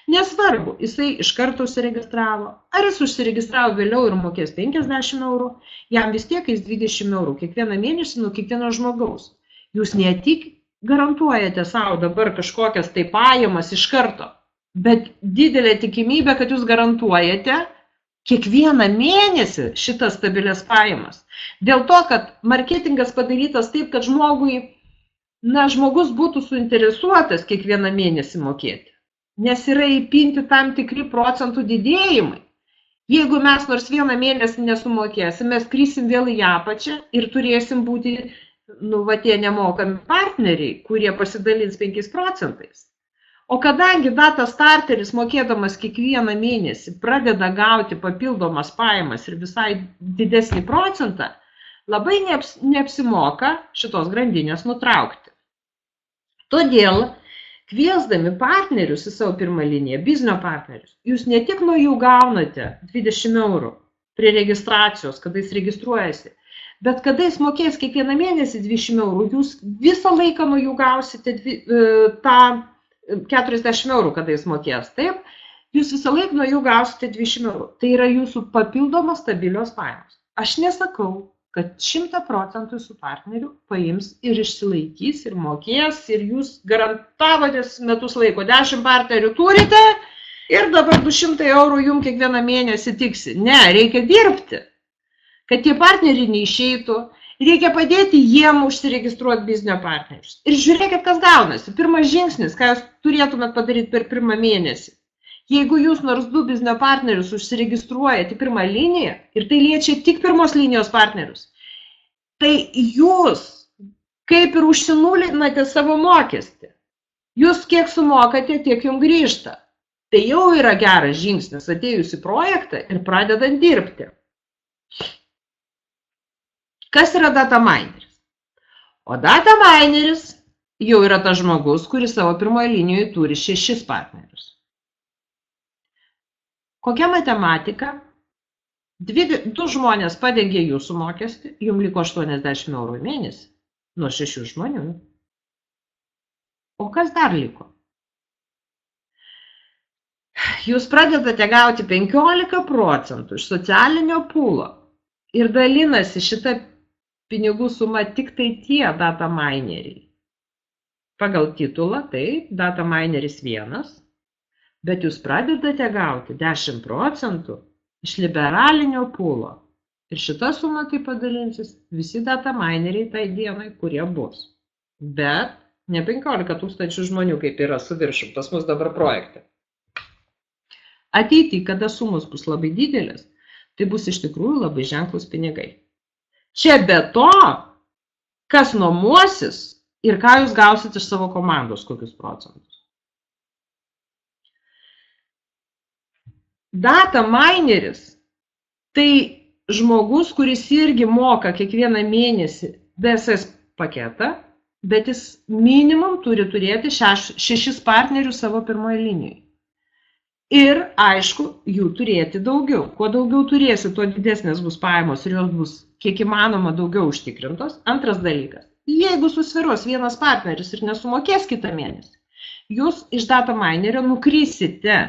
Nesvarbu, jisai iš karto užsiregistravo, ar jis užsiregistravo vėliau ir mokės 50 eurų, jam vis tiek jis 20 eurų kiekvieną mėnesį nuo kiekvieno žmogaus. Jūs ne tik garantuojate savo dabar kažkokias tai pajamas iš karto, bet didelė tikimybė, kad jūs garantuojate kiekvieną mėnesį šitas stabilias pajamas. Dėl to, kad marketingas padarytas taip, kad žmogus būtų suinteresuotas kiekvieną mėnesį mokėti. Nes yra įpinti tam tikri procentų didėjimai. Jeigu mes nors vieną mėnesį nesumokėsim, mes krysim vėl į apačią ir turėsim būti, tie nemokami partneriai, kurie pasidalins 5 procentais. O kadangi data starteris mokėdamas kiekvieną mėnesį pradeda gauti papildomas pajamas ir visai didesnį procentą, labai neapsimoka šitos grandinės nutraukti. Todėl kviesdami partnerius į savo pirmą liniją, biznio partnerius, jūs ne tik nuo jų gaunate 20 eurų prie registracijos, kada jis registruojasi, bet kada jis mokės kiekvieną mėnesį 20 eurų, jūs visą laiką nuo jų gausite tą 40 eurų, kada jis mokės. Taip, jūs visą laiką nuo jų gausite 20 eurų. Tai yra jūsų papildomos stabilios pajamos. Aš nesakau, kad 100% su partneriu paims ir išsilaikys ir mokės ir jūs garantavotės metus laiko. 10 partnerių turite ir dabar 200 eurų jums kiekvieną mėnesį tiksi. Ne, reikia dirbti, kad tie partneriai neišeitų. Reikia padėti jiem užsiregistruoti biznio partnerius. Ir žiūrėkit, kas gaunasi. Pirmas žingsnis, ką jūs turėtumėt padaryti per pirmą mėnesį. Jeigu jūs nors 2 biznio partnerius užsiregistruojate į pirmą liniją, ir tai liečia tik pirmos linijos partnerius, tai jūs kaip ir užsinulinate savo mokestį. Jūs kiek sumokate, tiek jums grįžta. Tai jau yra geras žingsnis atėjus į projektą ir pradedant dirbti. Kas yra data mineris? O data mineris jau yra tas žmogus, kuris savo pirmoje linijoje turi 6 partnerius. Kokia matematika? 2 žmonės padengė jūsų mokestį, jums liko 80 eurų į mėnesį nuo 6 žmonių. O kas dar liko? Jūs pradedate gauti 15 procentų iš socialinio pūlo ir dalinasi šitą pinigų sumą tik tai tie data mineriai. Pagal titulą, taip, data mineris 1. Bet jūs pradedate gauti 10 procentų iš liberalinio pūlo. Ir šitą sumą tai padalinsis visi data mineriai tai dienai, kurie bus. Bet ne 15 000 žmonių, kaip yra su viršum pas mus dabar projekte. Ateity, kada sumos bus labai didelės, tai bus iš tikrųjų labai ženklus pinigai. Čia be to, kas nuomosis ir ką jūs gausite iš savo komandos, kokius procentus. Data mineris Tai žmogus, kuris irgi moka kiekvieną mėnesį DSS paketą, bet jis minimum turi turėti 6 partnerius savo pirmoje linijoje. Ir, aišku, jų turėti daugiau. Kuo daugiau turėsi, tuo didesnės bus pajamos ir jos bus kiek įmanoma daugiau užtikrintos. Antras dalykas. Jeigu susviruos vienas partneris ir nesumokės kitą mėnesį, jūs iš data minerio nukrysite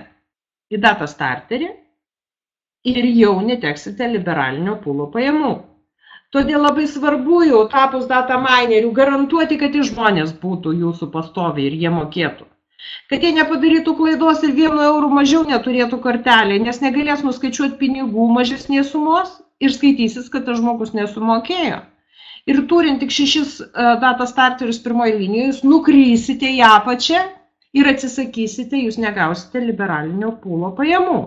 į data starterį ir jau neteksite liberalinio pūlo pajamų. Todėl labai svarbu jau tapus data minerių garantuoti, kad žmonės būtų jūsų pastoviai ir jie mokėtų. Kad jie nepadarytų klaidos ir 1 eurų mažiau neturėtų kortelėje, nes negalės nuskaičiuoti pinigų mažesnės sumos ir skaitysis, kad tas žmogus nesumokėjo. Ir turint tik 6 data starterius pirmoje linijoje, jūs nukrysite į apačią ir atsisakysite, jūs negausite liberalinio pūlo pajamų.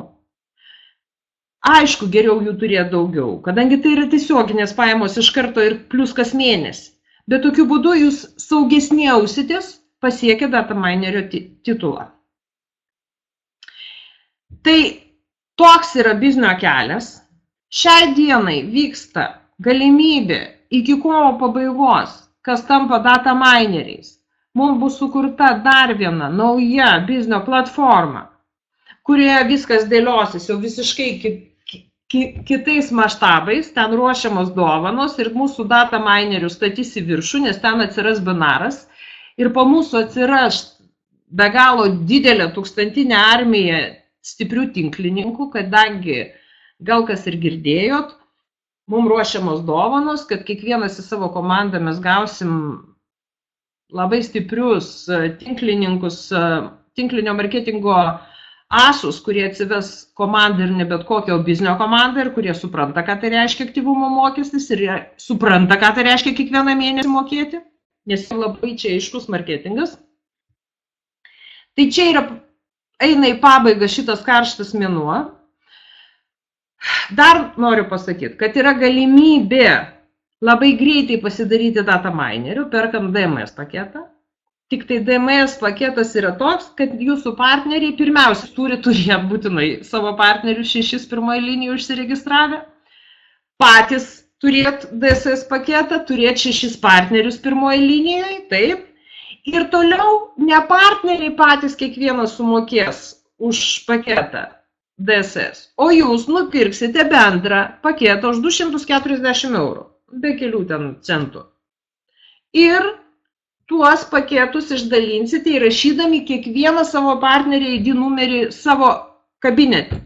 Aišku, geriau jų turėti daugiau, kadangi tai yra tiesioginės pajamos iš karto ir plus kas mėnesį. Bet tokiu būdu jūs saugesni jausitės pasiekę data minerio titulą. Tai toks yra biznio kelias. Šiai dienai vyksta galimybė iki kovo pabaigos, kas tampa data mineriais. Mums bus sukurta dar viena nauja biznio platforma, kurioje viskas dėliosis jau visiškai kitais maštabais, ten ruošiamos dovanos ir mūsų data minerių statys į viršų, nes ten atsiras binaras ir po mūsų atsiras be galo didelė 1000 armija stiprių tinklininkų, kadangi gal kas ir girdėjot, mums ruošiamos dovanos, kad kiekvienas į savo komandą mes gausim labai stiprius tinklininkus, tinklinio marketingo asus, kurie atsives komandą ir ne bet kokio biznio komandą ir kurie supranta, ką tai reiškia aktyvumo mokestis ir supranta, ką tai reiškia kiekvieną mėnesį mokėti, nes labai čia aiškus marketingas. Tai čia eina į pabaigą šitas karštas mėnuo. Dar noriu pasakyti, kad yra galimybė labai greitai pasidaryti data minerių, perkant DMS paketą. Tik tai DMS paketas yra toks, kad jūsų partneriai pirmiausia turi turėti būtinai savo partnerių 6 pirmoje linijoje užsiregistravę, patys turėti DSS paketą, turėti 6 partnerius pirmoje linijoje, taip. Ir toliau ne partneriai patys kiekvienas sumokės už paketą DSS, o jūs nupirksite bendrą paketą už 240 eurų, be kelių ten centų. Ir tuos paketus išdalinsite įrašydami kiekvieną savo partnerį ID numerį savo kabinete.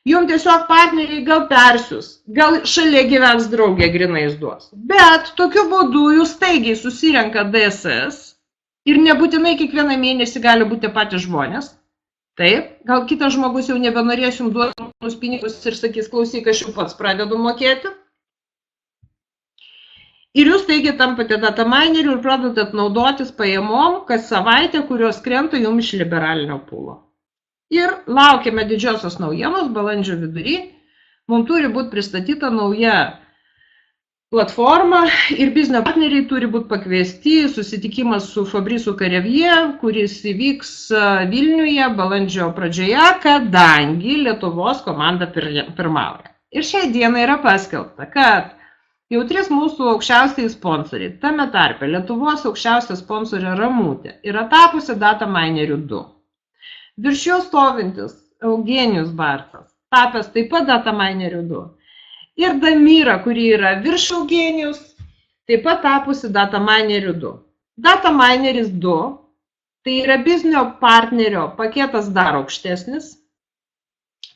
Jums tiesiog partneriai gal persius, gal šalia gyvens draugė grinais duos. Bet tokiu būdu jūs staigiai susirenka DSS ir nebūtinai kiekvieną mėnesį gali būti patys žmonės. Taip, gal kitas žmogus jau nebenorės jums duoti pinigus ir sakys, klausyk, aš jau pats pradedu mokėti. Ir jūs taigi tampate data minerių ir pradedat naudotis pajamom kas savaitę, kurios krenta jums iš liberalinio pūlo. Ir laukiame didžiosios naujienos balandžio vidury. Mums turi būti pristatyta nauja platforma ir biznio partneriai turi būti pakviesti susitikimas su Fabrisu Karevie, kuris įvyks Vilniuje balandžio pradžioje, kadangi Lietuvos komanda pirmauja. Ir šiai dienai yra paskelbta, kad jau 3 mūsų aukščiausiai sponsoriai, tame tarpe Lietuvos aukščiausia sponsorė Ramutė, yra tapusi data minerių 2. Virš jo stovintis Eugenijus Bartas, tapęs taip pat data minerių 2. Ir Damira, kuri yra virš Eugenijus, taip pat tapusi data minerių 2. Data mineris 2, tai yra biznio partnerio paketas dar aukštesnis.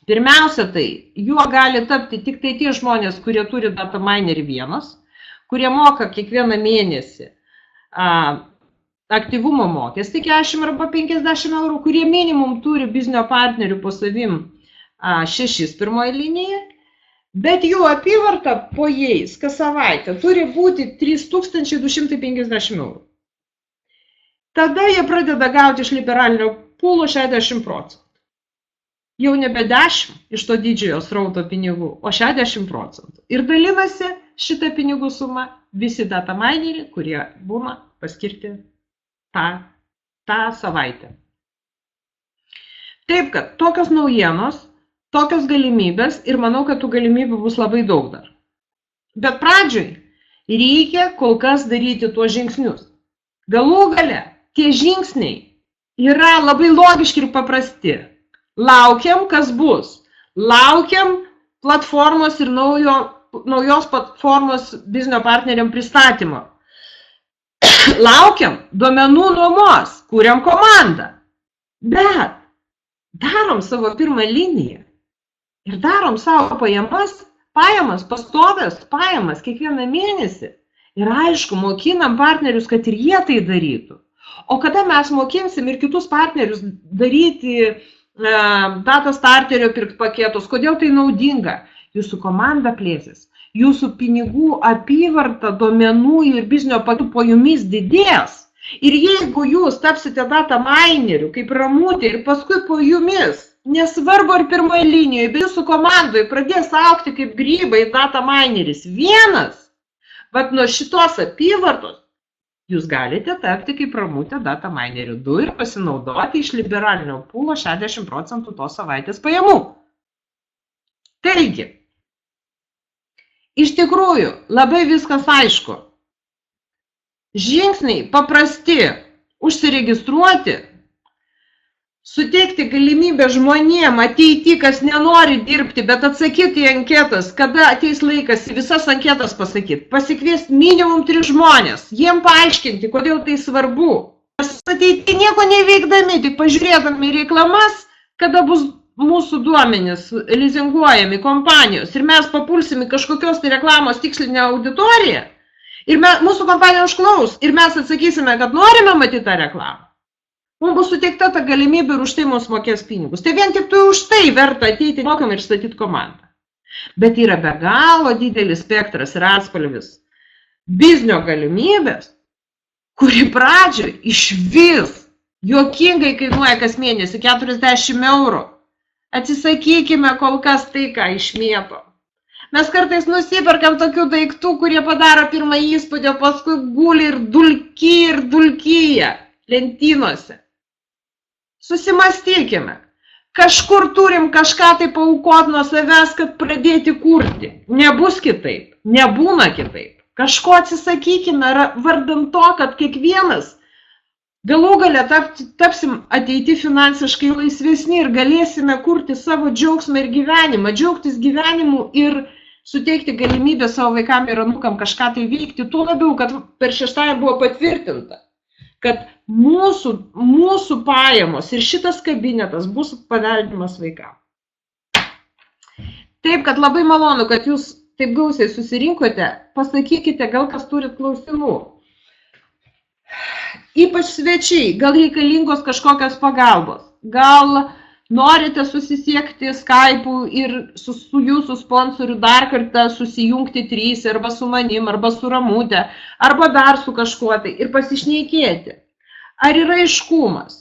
Pirmiausia, tai juo gali tapti tik tai tie žmonės, kurie turi data minerį 1, kurie moka kiekvieną mėnesį aktyvumo mokestį 40 arba 50 eurų, kurie minimum turi biznio partnerių po savim 6 pirmoje linijoje, bet jų apyvarta po jais kas savaitę turi būti 3250 eurų. Tada jie pradeda gauti iš liberalinio pūlo 60%. Jau nebe 10 iš to didžiojo srauto pinigų, o 60%. Ir dalinasi šitą pinigų sumą visi data mineriai, kurie būna paskirti tą savaitę. Taip, kad tokios naujienos tokios galimybės ir manau, kad tų galimybių bus labai daug dar. Bet pradžioj reikia kol kas daryti tuos žingsnius. Galų gale tie žingsniai yra labai logiški ir paprasti. Laukiam, kas bus. Laukiam platformos ir naujos platformos biznio partneriam pristatymo. Laukiam duomenų nuomos, kuriam komandą. Bet darom savo pirmą liniją ir darom savo pajamas, pastovės pajamas kiekvieną mėnesį. Ir aišku, mokinam partnerius, kad ir jie tai darytų. O kada mes mokinsim ir kitus partnerius daryti data starterio pirkti paketus, kodėl tai naudinga? Jūsų komanda plėsis, jūsų pinigų apyvarta, duomenų ir biznio paketų po jumis didės. Ir jeigu jūs tapsite data mineriu, kaip Ramutė, ir paskui po jumis, nesvarbu ar pirmoje linijoje, bet jūsų komandoje pradės augti kaip grybai data mineris vienas, vat nuo šitos apyvartos jūs galite tapti kaip Ramutė data mineriu 2 ir pasinaudoti iš liberalinio pūlo 60% tos savaitės pajamų. Taigi, iš tikrųjų, labai viskas aišku. Žingsniai paprasti, užsiregistruoti, suteikti galimybę žmonėm ateiti, kas nenori dirbti, bet atsakyti į anketas, kada ateis laikas į visas anketas pasakyti, pasikviesti minimum 3 žmonės, jiem paaiškinti, kodėl tai svarbu. Ateiti nieko neveikdami, tik pažiūrėdami reklamas, kada bus mūsų duomenys lizinguojami kompanijos ir mes papulsim į kažkokios tai reklamos tikslinę auditoriją ir mūsų kompanija užklaus ir mes atsakysime, kad norime matyti tą reklamą. Mums bus suteikta ta galimybė ir už tai mums mokės pinigus. Tai vien tik už tai verta ateiti mokamai ir statyti komandą. Bet yra be galo didelis spektras ir atspalvis biznio galimybės, kuri pradžioj iš vis juokingai kainuoja kas mėnesį 40 eurų. Atsisakykime kol kas tai, ką išmėto. Mes kartais nusiperkam tokių daiktų, kurie padaro pirmą įspūdį, o paskui guli ir dulkyja lentynose. Susimastykime. Kažkur turim kažką tai paaukoti nuo savęs, kad pradėti kurti. Nebus kitaip, nebūna kitaip. Kažko atsisakykime vardan to, kad kiekvienas galų gale tapsim ateiti finansiškai laisvesni ir galėsime kurti savo džiaugsmą ir gyvenimą, džiaugtis gyvenimu ir suteikti galimybę savo vaikam ir anūkam kažką tai veikti. Tuo labiau, kad per šeštąją buvo patvirtinta, kad mūsų pajamos ir šitas kabinetas bus paveldimas vaikam. Taip, kad labai malonu, kad jūs taip gausiai susirinkote, pasakykite, gal kas turit klausimų. Ypač svečiai, gal reikalingos kažkokios pagalbos, gal norite susisiekti Skype'u ir su jūsų sponsoriu dar kartą susijungti 3, arba su manim, arba su Ramutė, arba dar su kažkuo tai ir pasišnekėti. Ar yra aiškumas?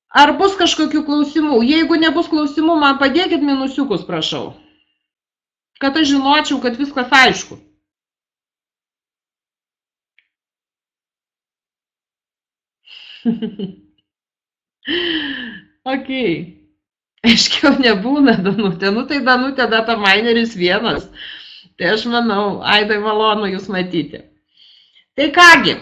Ar bus kažkokių klausimų? Jeigu nebus klausimų, man padėkit minusiukus, prašau. Kad aš žinočiau, kad viskas aišku. Ok. Aiškiau nebūna, Danutė. Nu tai Danutė data mineris 1. Tai aš manau, Aidai malonu jūs matyti. Tai kągi,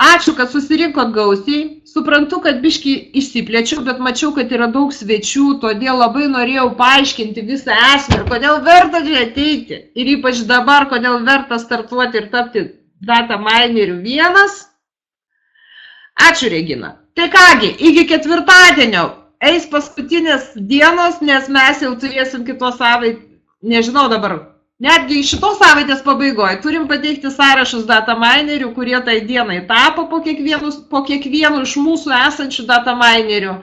ačiū, kad susirinkot gausiai. Suprantu, kad biškį išsiplėčiau, bet mačiau, kad yra daug svečių, todėl labai norėjau paaiškinti visą esmę, kodėl verta čia ateiti. Ir ypač dabar, kodėl verta startuoti ir tapti data mineriu 1. Ačiū, Regina. Tai kągi, iki ketvirtadienio eis paskutinės dienos, nes mes jau turėsim kitos savaitės, nežinau dabar, netgi šitos savaitės pabaigoje turim pateikti sąrašus data minerių, kurie tai dienai tapo po kiekvienu iš mūsų esančių data minerių.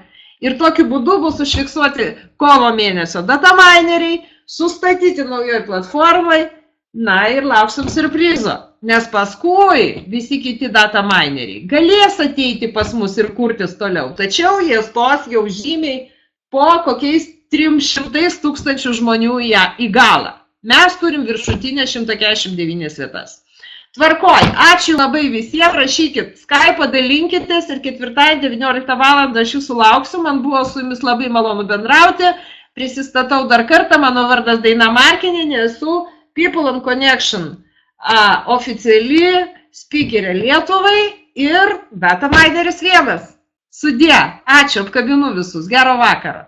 Ir tokiu būdu bus užfiksuoti kovo mėnesio data mineriai, sustatyti naujoj platformai, na ir lauksim surprizo. Nes paskui visi kiti data mineriai galės ateiti pas mus ir kurtis toliau. Tačiau jie stos jau žymiai po kokiais 300 000 žmonių į galą. Mes turim viršutinę 149 vietas. Tvarkoj, ačiū labai visiems, rašykit, Skype dalinkitės ir 4:19 val. Aš jūsų lauksiu, man buvo su jumis labai malonu bendrauti, prisistatau dar kartą, mano vardas Daina Markinienė, esu People and Connection oficiali speakerė Lietuvai ir Beata Maideris 1. Sudie, ačiū, apkabinu visus, gero vakaro.